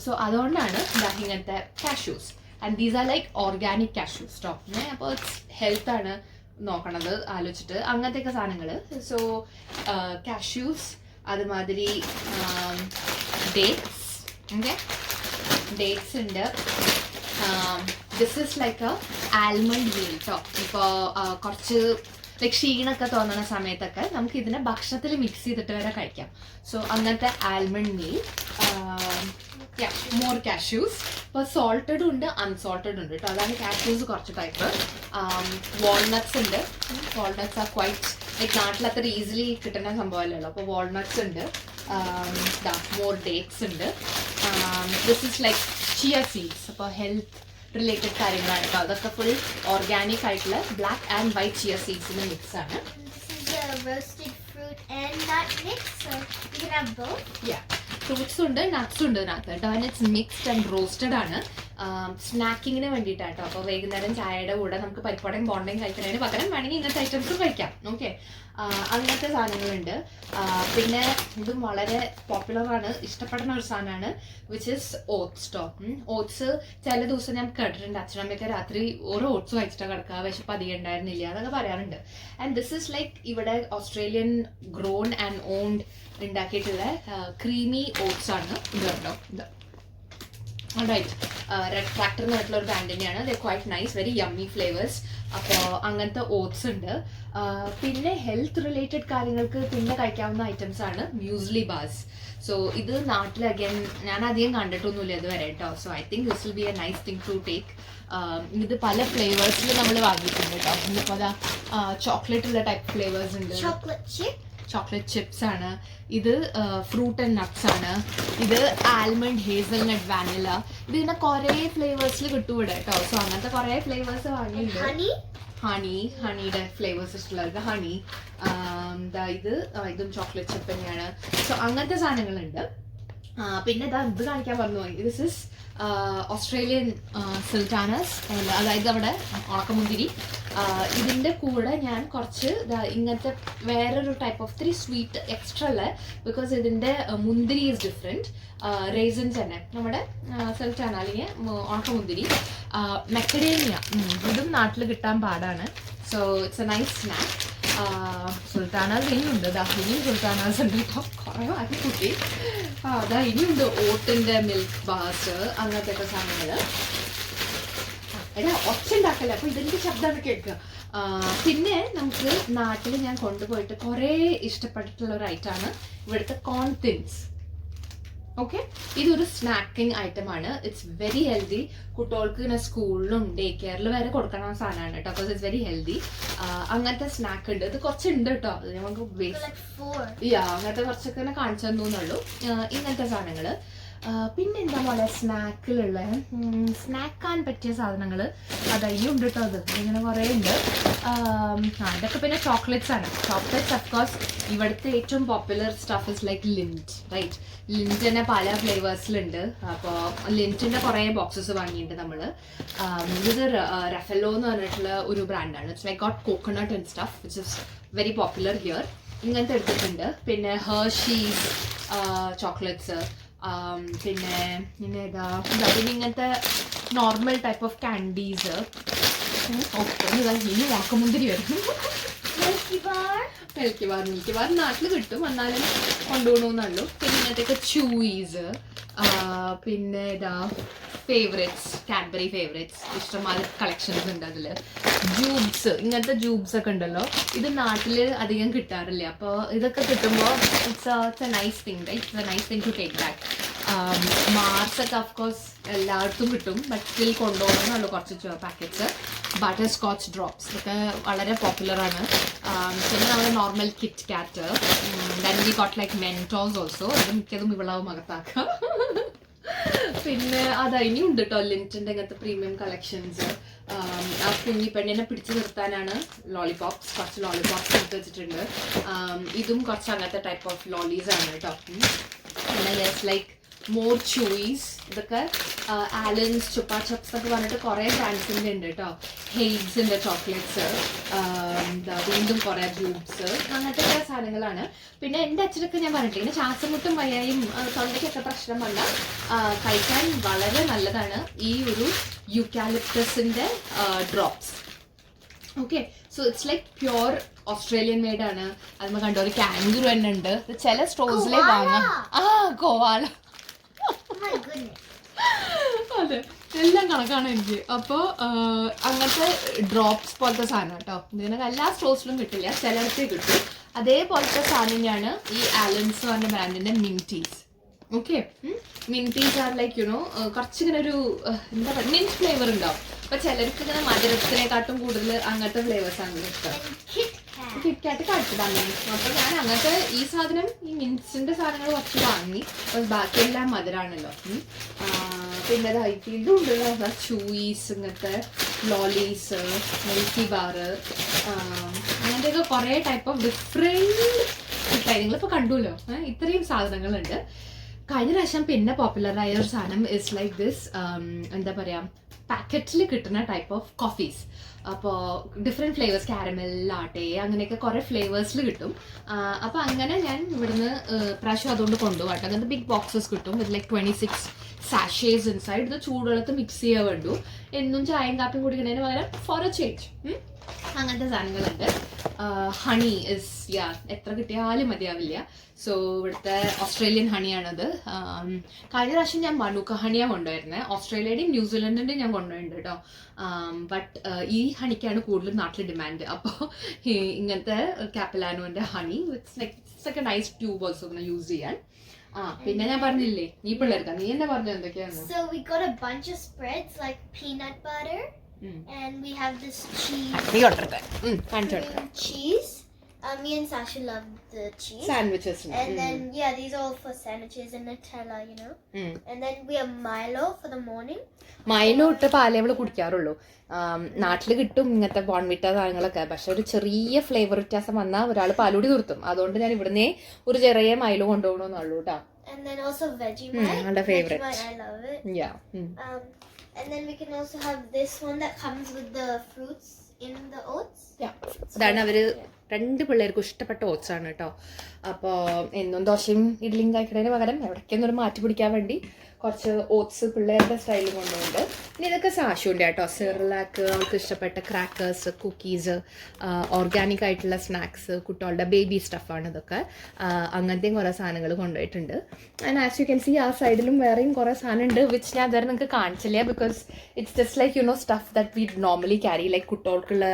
സോ അതുകൊണ്ടാണ് ഇങ്ങനത്തെ cashews. And these are like organic cashews കേട്ടോ. അപ്പോൾ ഇറ്റ്സ് ഹെൽത്താണ് നോക്കണത് ആലോചിച്ചിട്ട്, അങ്ങനത്തെയൊക്കെ സാധനങ്ങൾ. സോ കാഷ്യൂസ്, അതുമാതിരി ഡേറ്റ്സ്. ഓക്കെ, ഡേറ്റ്സ് ഉണ്ട്. This is like almond meal കേട്ടോ. ഇപ്പോൾ കുറച്ച് ലൈക്ക് ക്ഷീണമൊക്കെ തോന്നുന്ന സമയത്തൊക്കെ നമുക്ക് ഇതിനെ ഭക്ഷണത്തിൽ മിക്സ് ചെയ്തിട്ട് വരെ കഴിക്കാം. സോ അങ്ങനത്തെ ആൽമണ്ട് മീൽ, മോർ കാഷ്യൂസ്. ഇപ്പോൾ സോൾട്ടഡും ഉണ്ട്, അൺസോൾട്ടഡും ഉണ്ട് കേട്ടോ. അതാണ് കാഷ്യൂസ് കുറച്ച് ടൈപ്പ്. വാൾനട്ട്സ് ഉണ്ട്. വാൾനട്ട്സ് ആർ ക്വൈറ്റ് ലൈക്ക് നാട്ടിൽ അത്ര ഈസിലി കിട്ടുന്ന സംഭവമല്ലല്ലോ. അപ്പോൾ വാൾനട്ട്സ് ഉണ്ട്. മോർ ഡേറ്റ്സ് ഉണ്ട്. This is like chia seeds. അപ്പോൾ ഹെൽത്ത് റിലേറ്റഡ് കാര്യങ്ങളാണ് കേട്ടോ. അതൊക്കെ ഫുൾ ഓർഗാനിക് ആയിട്ടുള്ള ബ്ലാക്ക് ആൻഡ് വൈറ്റ് ചിയ സീഡ്സിന്റെ മിക്സ് ആണ്. ഫ്രൂട്ട്സ് ഉണ്ട്, നട്ട്സ് ഉണ്ട് ഇതിനകത്ത് കേട്ടോ. And it's mixed and roasted ആണ്. സ്നാക്കിങ്ങിന് വേണ്ടിയിട്ടാട്ടോ. അപ്പോൾ വൈകുന്നേരം ചായയുടെ കൂടെ നമുക്ക് പരിപ്പടയും ബോണ്ടയും കഴിക്കുന്നതിന് പകരം വേണമെങ്കിൽ ഇങ്ങനത്തെ ഐറ്റംസും കഴിക്കാം. ഓക്കെ, അങ്ങനത്തെ സാധനങ്ങളുണ്ട്. പിന്നെ ഇതും വളരെ പോപ്പുലറാണ്, ഇഷ്ടപ്പെടുന്ന ഒരു സാധനമാണ്, which is oats too. Oats ചില ദിവസം ഞാൻ കേട്ടിട്ടുണ്ട് അച്ഛനമ്മയൊക്കെ രാത്രി ഓരോ ഓട്സ് കഴിച്ചിട്ടാണ് കിടക്കുക, വിശപ്പ് അധികം ഉണ്ടായിരുന്നില്ല എന്നൊക്കെ പറയാറുണ്ട്. ആൻഡ് ദിസ് ഇസ് ലൈക്ക് ഇവിടെ ഓസ്ട്രേലിയൻ ഗ്രോൺ ആൻഡ് ഓൺഡ് ഉണ്ടാക്കിയിട്ടുള്ള ക്രീമി ഓട്സ് ആണ്. ഇത് കണ്ടോ, ഇത് റൈറ്റ്, റെഡ് ട്രാക്ടർ എന്ന് പറഞ്ഞിട്ടുള്ള ഒരു ബ്രാൻഡ് തന്നെയാണ്. They quite nice, very yummy flavours. അപ്പോൾ അങ്ങനത്തെ ഓട്സ് ഉണ്ട്. പിന്നെ ഹെൽത്ത് റിലേറ്റഡ് കാര്യങ്ങൾക്ക് പിന്നെ കഴിക്കാവുന്ന ഐറ്റംസ് ആണ് മ്യൂസ്ലി ബാർസ്. സോ ഇത് നാട്ടിൽ അഗൈൻ ഞാൻ അധികം കണ്ടിട്ടൊന്നുമില്ല ഇതുവരെ കേട്ടോ. So I think this will be a nice thing to take. ഇത് പല ഫ്ലേവേഴ്സിൽ നമ്മൾ വാങ്ങിയിട്ടുണ്ട് കേട്ടോ. ഇന്നിപ്പോൾ അതാ ചോക്ലേറ്റുള്ള ടൈപ്പ് ഫ്ലേവേഴ്സ് ഉണ്ട്. ചോക്ലേറ്റ് ചിപ്സ് ആണ്. ഇത് ഫ്രൂട്ട് ആൻഡ് നട്ട്സ് ആണ്. ഇത് ആൽമണ്ട്, ഹേസൽനട്ട്, വാനില. ഇത് ഇങ്ങനെ കുറേ ഫ്ലേവേഴ്സിൽ കിട്ടും ഇവിടെ കേട്ടോ. സോ അങ്ങനത്തെ കുറേ ഫ്ലേവേഴ്സ് വാങ്ങിയിട്ടുണ്ട്. ഹണിയുടെ ഫ്ലേവേഴ്സ് ഇഷ്ടമുള്ളവർക്ക് ഹണി. ഇതും ചോക്ലേറ്റ് ചിപ്പ് തന്നെയാണ്. സോ അങ്ങനത്തെ സാധനങ്ങളുണ്ട്. പിന്നെ ഇത് കാണിക്കാൻ പറഞ്ഞു പോയി. ദിസ് ഇസ് ഓസ്ട്രേലിയൻ സുൽത്താനസ്, അതായത് അവിടെ ഉണക്കമുന്തിരി. ഇതിൻ്റെ കൂടെ ഞാൻ കുറച്ച് ഇങ്ങനത്തെ വേറൊരു ടൈപ്പ് ഓഫ് 3 സ്വീറ്റ് എക്സ്ട്രാ ഉള്ള, ബിക്കോസ് ഇതിൻ്റെ മുന്തിരി ഈസ് ഡിഫറെൻറ്റ്. റേസിൻസ് തന്നെ നമ്മുടെ സുൽത്താന അല്ലെങ്കിൽ ഉണക്കമുന്തിരി. മെക്കഡേമിയ, ഇതും നാട്ടിൽ കിട്ടാൻ പാടാണ്. So it's a nice snack. Sultanas ഇനിയുണ്ട്, ഇനിയും സുൽത്താനാസ് ഉണ്ട് കേട്ടോ, കുറേ മാറ്റി കുട്ടി. അതാ ഇനിയുണ്ട് ഓട്ടിൻ്റെ മിൽക്ക് ബാർസ്, അങ്ങനത്തെ ഒക്കെ സാധനങ്ങൾ. എടാ ഒച്ച ഉണ്ടാക്കല്ലേ, അപ്പോൾ ഇതിൻ്റെ ശബ്ദമാണ് കേൾക്കുക. പിന്നെ നമുക്ക് നാട്ടിൽ ഞാൻ കൊണ്ടുപോയിട്ട് കുറേ ഇഷ്ടപ്പെട്ടിട്ടുള്ള ഒരു ഐറ്റമാണ് ഇവിടുത്തെ കോൺ തിൻസ്. ഓക്കെ, ഇതൊരു സ്നാക്കിംഗ് ഐറ്റം ആണ്. It's very healthy. കുട്ടികൾക്ക് ഇങ്ങനെ സ്കൂളിലും ഡേ കെയറിലും വരെ കൊടുക്കുന്ന സാധനമാണ് കേട്ടോ. Because it's very healthy. അങ്ങനത്തെ സ്നാക്ക് ഉണ്ട്. ഇത് കുറച്ചുണ്ട് കേട്ടോ, അത് നമുക്ക് അങ്ങനത്തെ കുറച്ചൊക്കെ തന്നെ കാണിച്ചു തന്നുള്ളൂ ഇങ്ങനത്തെ സാധനങ്ങൾ. പിന്നെ എന്താ പോലെ സ്നാക്കിലുള്ള സ്നാക്കാൻ പറ്റിയ സാധനങ്ങൾ അതായത് ഉണ്ട് കേട്ടോ. അത് ഇങ്ങനെ കുറേ ഉണ്ട്. ഇതൊക്കെ പിന്നെ ചോക്ലേറ്റ്സ് ആണ്. ചോക്ലേറ്റ്സ് അഫ്കോഴ്സ് ഇവിടുത്തെ ഏറ്റവും popular stuff is like Lindt, right. Lindt തന്നെ പല ഫ്ലേവേഴ്സിലുണ്ട്. അപ്പോൾ ലിൻറ്റിൻ്റെ കുറേ ബോക്സസ് വാങ്ങിയിട്ടുണ്ട് നമ്മൾ. ഇത് റഫെല്ലോ എന്ന് പറഞ്ഞിട്ടുള്ള ഒരു ബ്രാൻഡാണ്. It's like got coconut and stuff which is very popular here. ഇങ്ങനത്തെ എടുത്തിട്ടുണ്ട്. പിന്നെ ഹെർഷീസ് ചോക്ലേറ്റ്സ്. പിന്നെ ഏതാ പിന്നെ ഇങ്ങനത്തെ നോർമൽ ടൈപ്പ് ഓഫ് കാൻഡീസ്. ഇനി ഉണക്കമുന്തിരി വരും. മിൽക്കി ബാർ നാട്ടിൽ കിട്ടും, എന്നാലും കൊണ്ടുപോകണമെന്നുള്ളൂ. പിന്നെ ഇങ്ങനത്തെയൊക്കെ ചൂയിസ്. പിന്നെ ഇതാ ഫേവറേറ്റ്സ്, കാഡ്ബറി ഫേവറേറ്റ്സ്, ഇഷ്ടംമാതിരി കളക്ഷൻസ് ഉണ്ട് അതിൽ. ജൂബ്സ്, ഇങ്ങനത്തെ ജൂബ്സ് ഒക്കെ ഉണ്ടല്ലോ, ഇത് നാട്ടിൽ അധികം കിട്ടാറില്ല. അപ്പോൾ ഇതൊക്കെ കിട്ടുമ്പോൾ it's a nice thing, right? It's a nice thing to take back. മാർസൊക്കെ ഓഫ്കോഴ്സ് എല്ലായിടത്തും കിട്ടും, ബട്ട് സ്റ്റിൽ കൊണ്ടുപോകണമെന്നുള്ളൂ കുറച്ച് പാക്കറ്റ്സ്. ബട്ടർ സ്കോച്ച് ഡ്രോപ്സ് ഇതൊക്കെ വളരെ പോപ്പുലറാണ്. പിന്നെ നമ്മുടെ normal Kit Kat. Then we got like Mentos also. ഇത് മിക്കതും ഇവളാവും അകത്താക്കുക. പിന്നെ അതാ ഇനിയും ഉണ്ട് കേട്ടോ ലിൻറ്റിൻ്റെ അങ്ങനത്തെ പ്രീമിയം കളക്ഷൻസ്. ആ കുഞ്ഞി പെണ്ണിനെ പിടിച്ചു നിർത്താനാണ് ലോളിപോപ്സ്. കുറച്ച് ലോളിപോപ്സ് എടുത്ത് വെച്ചിട്ടുണ്ട്. ഇതും കുറച്ച് അങ്ങനത്തെ ടൈപ്പ് ഓഫ് ലോളീസ് ആണ് കേട്ടോ. പിന്നെ യെസ് ലൈക്ക് മോർ ചൂയിസ്. ഇതൊക്കെ ആലൻസ്, ചുപ്പാ ചപ്സ് ഒക്കെ പറഞ്ഞിട്ട് കുറേ ബ്രാൻഡ്സിൻ്റെ ഉണ്ട് കേട്ടോ. ഹെയ്ഡ്സിൻ്റെ ചോക്ലേറ്റ്സ്, വീണ്ടും കുറേ ജൂബ്സ്, അങ്ങനത്തെ കുറേ സാധനങ്ങളാണ്. പിന്നെ എൻ്റെ അച്ഛനൊക്കെ ഞാൻ പറഞ്ഞിട്ട് ഇങ്ങനെ ശ്വാസമുട്ടും വയ്യായും തൊണ്ടയ്ക്കൊക്കെ പ്രശ്നം വന്നാൽ കഴിക്കാൻ വളരെ നല്ലതാണ് ഈ ഒരു യൂക്കാലിപ്റ്റസിൻ്റെ drops. Okay, so it's like pure Australian made ആണ്. അതിന് കണ്ടോ ഒരു കാൻഗുരു തന്നെ ഉണ്ട്. ചില സ്റ്റോഴ്സിലേ വാങ്ങാം. കോവാള, അതെ, എല്ലാം കണക്കാണ് എനിക്ക്. അപ്പോൾ അങ്ങനത്തെ ഡ്രോപ്സ് പോലത്തെ സാധനം കേട്ടോ. ഇതിനൊക്കെ എല്ലാ സ്റ്റോഴ്സിലും കിട്ടില്ല, ചിലർക്ക് കിട്ടും. അതേപോലത്തെ സാധനം തന്നെയാണ് ഈ ആലൻസ് പറഞ്ഞ ബ്രാൻഡിന്റെ മിൻറ്റീസ്. ഓക്കെ, മിൻറ്റീസ് ആർ ലൈക്ക് യുനോ കുറച്ചിങ്ങനെ ഒരു എന്താ പറയുക മിൻറ്റ് ഫ്ലേവർ ഉണ്ടാവും. അപ്പൊ ചിലർക്ക് ഇങ്ങനെ മധുരത്തിനെക്കാട്ടും കൂടുതൽ അങ്ങനത്തെ ഫ്ലേവേഴ്സ് ആണ് ഇഷ്ടം. കിറ്റ്കാറ്റ് കഴിച്ചതാണ്. അപ്പൊ ഞാൻ അങ്ങനത്തെ ഈ സാധനം ഈ മിൻസിന്റെ സാധനങ്ങൾ കുറച്ച് വാങ്ങി. ബാക്കിയെല്ലാം മധുരാണല്ലോ. പിന്നെ ഇതും ഉണ്ട് ചൂയിസ്, ഇങ്ങനത്തെ ലോളീസ്, മിൽക്കി ബാറ്, അങ്ങനത്തെയൊക്കെ കുറേ ടൈപ്പ് ഓഫ് ഡിഫറെൻറ്റ് മിഠായി നിങ്ങളിപ്പോൾ കണ്ടുല്ലോ. ഇത്രയും സാധനങ്ങളുണ്ട്. കഴിഞ്ഞ പ്രാവശ്യം പിന്നെ പോപ്പുലറായ ഒരു സാധനം ഇസ് ലൈക്ക് ദിസ്, എന്താ പറയുക, പാക്കറ്റിൽ കിട്ടുന്ന ടൈപ്പ് ഓഫ് കോഫീസ്. അപ്പോൾ ഡിഫറെൻറ്റ് ഫ്ലേവേഴ്സ്, കാരമൽ, ലാട്ടെ, അങ്ങനെയൊക്കെ കുറേ ഫ്ലേവേഴ്സിൽ കിട്ടും. അപ്പോൾ അങ്ങനെ ഞാൻ ഇവിടുന്ന് പ്രാവശ്യം അതുകൊണ്ട് കൊണ്ടുപോകട്ടെ. അങ്ങനത്തെ ബിഗ് ബോക്സസ് കിട്ടും വിത്ത് ലൈക്ക് 26 സാഷേസ് ഇൻസൈഡ്. ഇത് ചൂടുവെള്ളത്ത് മിക്സ് ചെയ്യാൻ വേണ്ടു. എന്നും ചായയും കാപ്പിയും കുടിക്കുന്നതിന് പകരം ഫോർ എ ചേഞ്ച് അങ്ങനത്തെ സാധനങ്ങളുണ്ട്. ഹണി ഇസ് എത്ര കിട്ടിയാലും മതിയാവില്ല. സോ ഇവിടുത്തെ ഓസ്ട്രേലിയൻ ഹണിയാണത്. കഴിഞ്ഞ പ്രാവശ്യം ഞാൻ മണൂക്ക ഹണിയാണ് കൊണ്ടുവരുന്നത്. ഓസ്ട്രേലിയയുടെയും ന്യൂസിലൻഡിൻ്റെയും ഞാൻ കൊണ്ടുപോയിട്ടുണ്ട് കേട്ടോ. ബട്ട് ഈ ഹണിക്കാണ് കൂടുതൽ നാട്ടിൽ ഡിമാൻഡ്. അപ്പോൾ ഇങ്ങനത്തെ കാപ്പലാനോൻ്റെ honey it's like a nice tube also use ചെയ്യാൻ. പിന്നെ ഞാൻ പറഞ്ഞില്ലേ ഈ പിള്ളേർക്ക്, നീ എന്നെ പറഞ്ഞു എന്തൊക്കെയാണ്? So we got a bunch of spreads like peanut butter. And we have this cheese. Cheese. Me and Sasha love the cheese. Sandwiches. And then these are all for sandwiches and Nutella, you know. And then we have Milo for the morning. Milo ഇട്ട് പാലേ അവള് കുടിക്കാറുള്ളൂ. നാട്ടിൽ കിട്ടും ഇങ്ങനത്തെ ബോൺവിറ്റ സാധനങ്ങളൊക്കെ. പക്ഷെ ഒരു ചെറിയ ഫ്ലേവർ വ്യത്യാസം വന്നാൽ ഒരാൾ പാലൂടി നിർത്തും. അതുകൊണ്ട് ഞാൻ ഇവിടുന്ന് ഒരു ചെറിയ മൈലോ കൊണ്ടുപോകണമെന്നുള്ളൂ കേട്ടോ. And then also Vegemite. My favorite. Vegemite, I love it. Yeah. And then we can also have this one that comes with the fruits in the oats. ഇതാണ് അവര് രണ്ട് പിള്ളേർക്കും ഇഷ്ടപ്പെട്ട ഓട്സ് ആണ് കേട്ടോ. അപ്പോൾ എന്നും ദോശയും ഇഡ്ഡലിയും കഴിക്കുന്നതിന് പകരം എവിടേക്കൊന്നും ഒരു മാറ്റി പിടിക്കാൻ വേണ്ടി കുറച്ച് ഓട്സ് പിള്ളേരുടെ സ്റ്റൈലിൽ കൊണ്ടുപോകുന്നുണ്ട്. ഇനി ഇതൊക്കെ സാഷുവിൻ്റെ കേട്ടോ. സെർലാക്ക്, അവൾക്ക് ഇഷ്ടപ്പെട്ട ക്രാക്കേഴ്സ്, കുക്കീസ്, ഓർഗാനിക് ആയിട്ടുള്ള സ്നാക്സ്, കുട്ടികളുടെ ബേബി സ്റ്റഫാണ് ഇതൊക്കെ. അങ്ങനത്തെയും കുറേ സാധനങ്ങൾ കൊണ്ടുപോയിട്ടുണ്ട്. And as you can see ആ സൈഡിലും വേറെയും കുറേ സാധനം ഉണ്ട് വിച്ച് ഞാൻ അതുവരെ നിങ്ങൾക്ക് കാണിച്ചില്ല. Because it's just like you no stuff that we normally carry, like കുട്ടികൾക്കുള്ള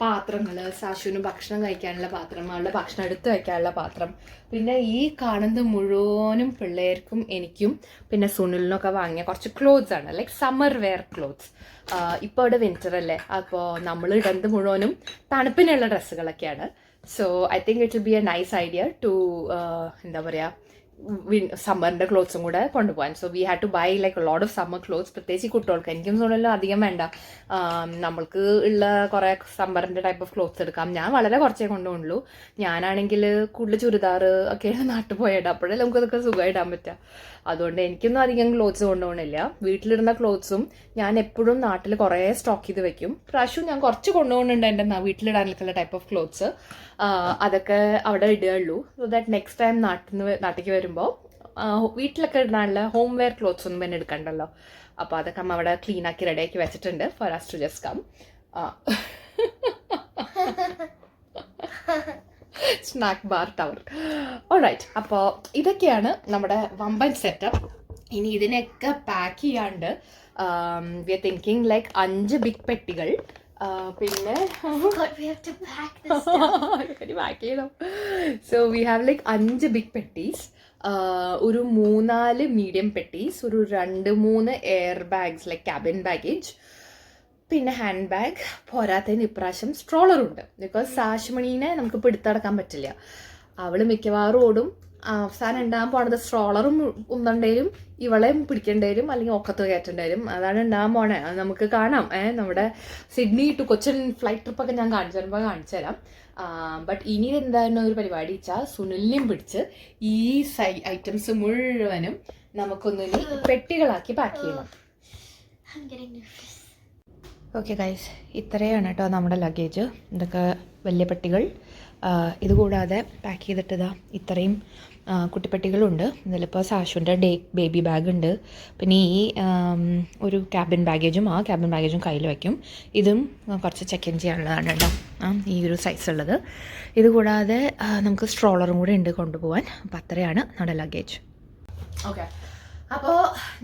പാത്രങ്ങൾ, സാഷുവിന് ഭക്ഷണം കഴിക്കാനുള്ള പാത്രം, അവളുടെ ഭക്ഷണം എടുത്ത് വയ്ക്കാനുള്ള പാത്രം, പിന്നെ ഈ കാണുന്നത് മുഴുവനും പിള്ളേർക്കും എനിക്കും പിന്നെ സുനിലിനൊക്കെ വാങ്ങിയ കുറച്ച് ക്ലോത്ത്സ് ആണ്, ലൈക്ക് സമ്മർ വെയർ ക്ലോത്ത്സ്. ഇപ്പോൾ ഇവിടെ വിൻ്റർ അല്ലേ, അപ്പോൾ നമ്മൾ ഇടുന്നത് മുഴുവനും തണുപ്പിനുള്ള ഡ്രസ്സുകളൊക്കെയാണ്. So I think it will be a nice idea to എന്താ പറയുക, സമ്മറിൻ്റെ ക്ലോത്ത്സും കൂടെ കൊണ്ടുപോകാൻ. So we had to buy like lot of summer clothes, പ്രത്യേകിച്ച് കുട്ടികൾക്ക്. എനിക്കും തോന്നുന്നല്ലോ അധികം വേണ്ട, നമ്മൾക്ക് ഉള്ള കുറേ സമ്മറിൻ്റെ ടൈപ്പ് ഓഫ് ക്ലോത്ത്സ് എടുക്കാം. ഞാൻ വളരെ കുറച്ചേ കൊണ്ടുപോകുള്ളൂ. ഞാനാണെങ്കിൽ കൂടുതൽ ചുരിദാർ ഒക്കെയാണ് നാട്ടിൽ പോയിട്ട്, അപ്പോഴേ നമുക്കതൊക്കെ സുഖമായി ഇടാൻ പറ്റുക. അതുകൊണ്ട് എനിക്കൊന്നും അധികം ക്ലോത്ത്സ് കൊണ്ടുപോകണില്ല. വീട്ടിലിടുന്ന ക്ലോത്ത്സും ഞാൻ എപ്പോഴും നാട്ടിൽ കുറേ സ്റ്റോക്ക് ചെയ്ത് വെക്കും. പ്രാവശ്യം ഞാൻ കുറച്ച് കൊണ്ടുപോകുന്നുണ്ട് എൻ്റെ വീട്ടിലിടാനുള്ള ടൈപ്പ് ഓഫ് ക്ലോത്ത്സ്. അതൊക്കെ അവിടെ ഇടുകയുള്ളൂ. സോ ദാറ്റ് നെക്സ്റ്റ് ടൈം നാട്ടിലേക്ക് വരുമ്പോൾ വീട്ടിലൊക്കെ ഇടാനുള്ള ഹോം വെയർ ക്ലോത്ത്സ് ഒന്നും പിന്നെ എടുക്കണ്ടല്ലോ. അപ്പോൾ അതൊക്കെ അമ്മ അവിടെ ക്ലീൻ ആക്കി റെഡിയാക്കി വെച്ചിട്ടുണ്ട് for us to just come. Snack bar tower. Alright, അപ്പോൾ ഇതൊക്കെയാണ് നമ്മുടെ വമ്പൻ സെറ്റപ്പ്. ഇനി ഇതിനൊക്കെ പാക്ക് ചെയ്യാണ്ട് we are thinking like 5 big പെട്ടികൾ, പിന്നെ പാക്ക് ചെയ്യണം. So we have like 5 big പെട്ടീസ്, ഒരു 3-4 മീഡിയം പെട്ടീസ്, ഒരു 2-3 air bags like cabin baggage, പിന്നെ ഹാൻഡ് ബാഗ്. പോരാത്തതിന് ഇപ്രാവശ്യം സ്ട്രോളറുണ്ട്. ബിക്കോസ് സാഷ്മണീനെ നമുക്ക് പിടുത്തടക്കാൻ പറ്റില്ല. അവൾ മിക്കവാറും ഓടും. അവസാനം ഉണ്ടാകാൻ പോണത് സ്ട്രോളറും ഉന്തണ്ടേലും ഇവളെയും പിടിക്കേണ്ടേരും അല്ലെങ്കിൽ ഒക്കത്ത് കയറ്റേണ്ടേരും. അതാണ് ഉണ്ടാകാൻ പോണേ. അത് നമുക്ക് കാണാം. നമ്മുടെ സിഡ്നി ടു കൊച്ചിൻ ഫ്ലൈറ്റ് ട്രിപ്പൊക്കെ ഞാൻ കാണിച്ചു തരാം. ബട്ട് ഇനി എന്തായിരുന്നു ഒരു പരിപാടി വെച്ചാൽ സുനിലിനെയും പിടിച്ച് ഈ ഐറ്റംസ് മുഴുവനും നമുക്കൊന്നിനി പെട്ടികളാക്കി പാക്ക് ചെയ്യണം. ഓക്കെ ഗൈസ്, ഇത്രയാണ് കേട്ടോ നമ്മുടെ ലഗേജ്. ഇതൊക്കെ വലിയ പെട്ടികൾ. ഇതുകൂടാതെ പാക്ക് ചെയ്തിട്ടതാ ഇത്രയും കുട്ടിപ്പെട്ടികളുണ്ട്. ഇതിലിപ്പോൾ സാഷുവിൻ്റെ ബേബി ബാഗ് ഉണ്ട്. പിന്നെ ഈ ഒരു ക്യാബിൻ ബാഗേജും, ആ ക്യാബിൻ ബാഗേജും കയ്യിൽ വയ്ക്കും. ഇതും കുറച്ച് ചെക്ക് ഇൻ ചെയ്യാനുള്ളതാണ് കേട്ടോ, ഈ ഒരു സൈസുള്ളത്. ഇതുകൂടാതെ നമുക്ക് സ്ട്രോളറും കൂടെ ഉണ്ട് കൊണ്ടുപോകാൻ. അപ്പോൾ അത്രയാണ് നമ്മുടെ ലഗേജ്. ഓക്കെ, അപ്പോൾ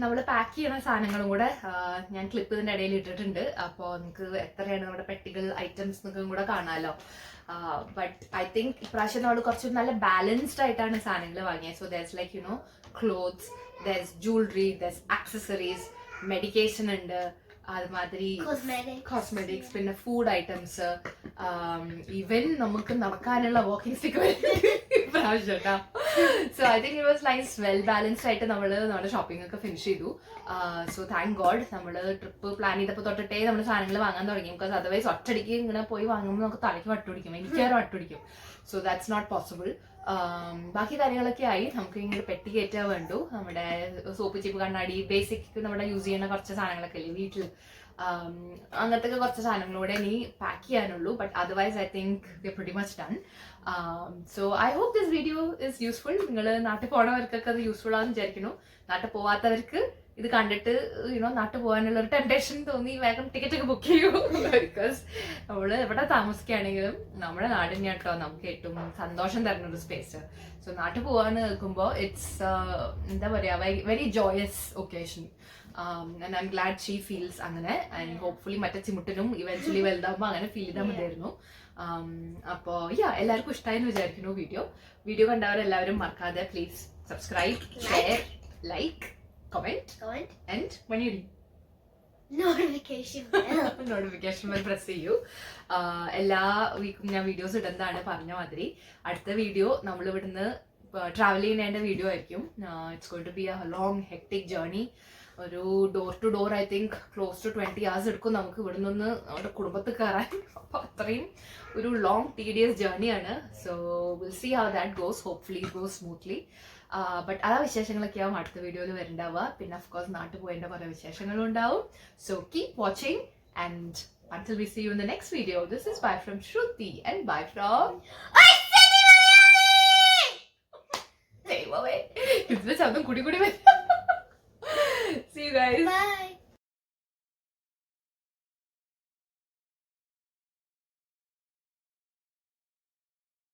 നമ്മൾ പാക്ക് ചെയ്യുന്ന സാധനങ്ങളും കൂടെ ഞാൻ ക്ലിപ്പ് ഇതിൻ്റെ ഇടയിൽ ഇട്ടിട്ടുണ്ട്. അപ്പോൾ നിങ്ങൾക്ക് എത്രയാണ് നമ്മുടെ പെട്ടികൾ ഐറ്റംസ് എന്നൊക്കെ കൂടെ കാണാമല്ലോ. ബട്ട് ഐ തിങ്ക് ഇപ്രാവശ്യം നമ്മൾ കുറച്ച് നല്ല ബാലൻസ്ഡ് ആയിട്ടാണ് സാധനങ്ങൾ വാങ്ങിയത്. So there's like you know clothes, there's jewellery, there's accessories, medication ഉണ്ട്, അതുമാതിരി കോസ്മെറ്റിക്സ്, പിന്നെ ഫുഡ് ഐറ്റംസ്, ഈവൻ നമുക്ക് നടക്കാനുള്ള വാക്കിംഗ് സ്റ്റിക്ക് ഇപ്രാവശ്യം കേട്ടോ. So I think it was nice, well balanced ആയിട്ട് നമ്മൾ നമ്മുടെ ഷോപ്പിംഗ് ഒക്കെ ഫിനിഷ് ചെയ്തു. സോ താങ്ക് ഗോഡ് നമ്മൾ ട്രിപ്പ് പ്ലാൻ ചെയ്തപ്പോൾ തൊട്ടിട്ടേ നമ്മൾ സാധനങ്ങൾ വാങ്ങാൻ തുടങ്ങി. ബിക്കോസ് അതർവൈസ് ഒറ്റടിക്ക് ഇങ്ങനെ പോയി വാങ്ങുമ്പോൾ നമുക്ക് തലയ്ക്ക് വട്ടുപിടിക്കും, എനിക്കാരും വട്ടുപിടിക്കും. So that's not possible. ബാക്കി കാര്യങ്ങളൊക്കെ ആയി. നമുക്ക് ഇങ്ങനെ പെട്ടി കയറ്റാൻ വേണ്ടു. നമ്മുടെ സോപ്പ് ചീപ്പ് കണ്ണാടി ബേസിക് നമ്മുടെ യൂസ് ചെയ്യുന്ന കുറച്ച് സാധനങ്ങളൊക്കെ ഇല്ലേ വീട്ടിൽ, അങ്ങനത്തെ കുറച്ച് സാധനങ്ങളൂടെ ഇനി പാക്ക് ചെയ്യാനുള്ളൂ. But otherwise I think we are pretty much done. So I hope this video is useful. നിങ്ങൾ നാട്ടിൽ പോണവർക്കൊക്കെ അത് യൂസ്ഫുൾ ആണെന്ന് വിചാരിക്കുന്നു. നാട്ടിൽ പോവാത്തവർക്ക് ഇത് കണ്ടിട്ട് നാട്ടിൽ പോകാനുള്ള ഒരു ടെംപ്ടേഷൻ തോന്നി വേഗം ടിക്കറ്റ് ഒക്കെ ബുക്ക് ചെയ്യൂ. ബിക്കോസ് നമ്മൾ എവിടെ താമസിക്കുകയാണെങ്കിലും നമ്മുടെ നാട് തന്നെയാണ് കേട്ടോ നമുക്ക് ഏറ്റവും സന്തോഷം തരുന്ന ഒരു സ്പേസ്. സോ നാട്ടിൽ പോകാന്ന് കേൾക്കുമ്പോൾ ഇറ്റ്സ് എന്താ പറയുക, very joyous occasion. And I M GLAAD she feels അങ്ങനെ. ആൻഡ് ഹോപ്പ്ഫുള്ളി മറ്റേ ചിമുട്ടനും ഇവൻച്വലി വലുതാകുമ്പോൾ അങ്ങനെ ഫീൽ ചെയ്താൽ മതിയായിരുന്നു. അപ്പോൾ എല്ലാവർക്കും ഇഷ്ടമായെന്ന് വിചാരിക്കുന്നു വീഡിയോ കണ്ടവരെല്ലാവരും മറക്കാതെ please subscribe, share, like, comment and notification bell press ചെയ്യൂ. എല്ലാ വീക്കും ഞാൻ വീഡിയോസ് ഇടുന്നതാണ് പറഞ്ഞ മാതിരി. അടുത്ത വീഡിയോ നമ്മൾ ഇവിടുന്ന് ട്രാവൽ ചെയ്യുന്നതിൻ്റെ വീഡിയോ ആയിരിക്കും. It's going to be a long hectic journey. ഒരു door to door I think close to 20 hours എടുക്കും നമുക്ക് ഇവിടെ നിന്ന് നമ്മുടെ കുടുംബത്തിൽ കയറാൻ. അപ്പോൾ അത്രയും ഒരു ലോങ് ടീഡിയസ് ജേർണിയാണ്. So will see how that goes. Hopefully it goes smoothly. But ആ വിശേഷങ്ങളൊക്കെ ആവും അടുത്ത വീഡിയോയിൽ വരുന്നുണ്ടാവുക. പിന്നെ ഓഫ്കോഴ്സ് നാട്ടിൽ പോയതിൻ്റെ കുറേ വിശേഷങ്ങളും ഉണ്ടാവും. So keep watching and until we see you in the next video, this is bye from Shruti and bye from Dave away. It's the sound of goody goody. See you guys. Bye.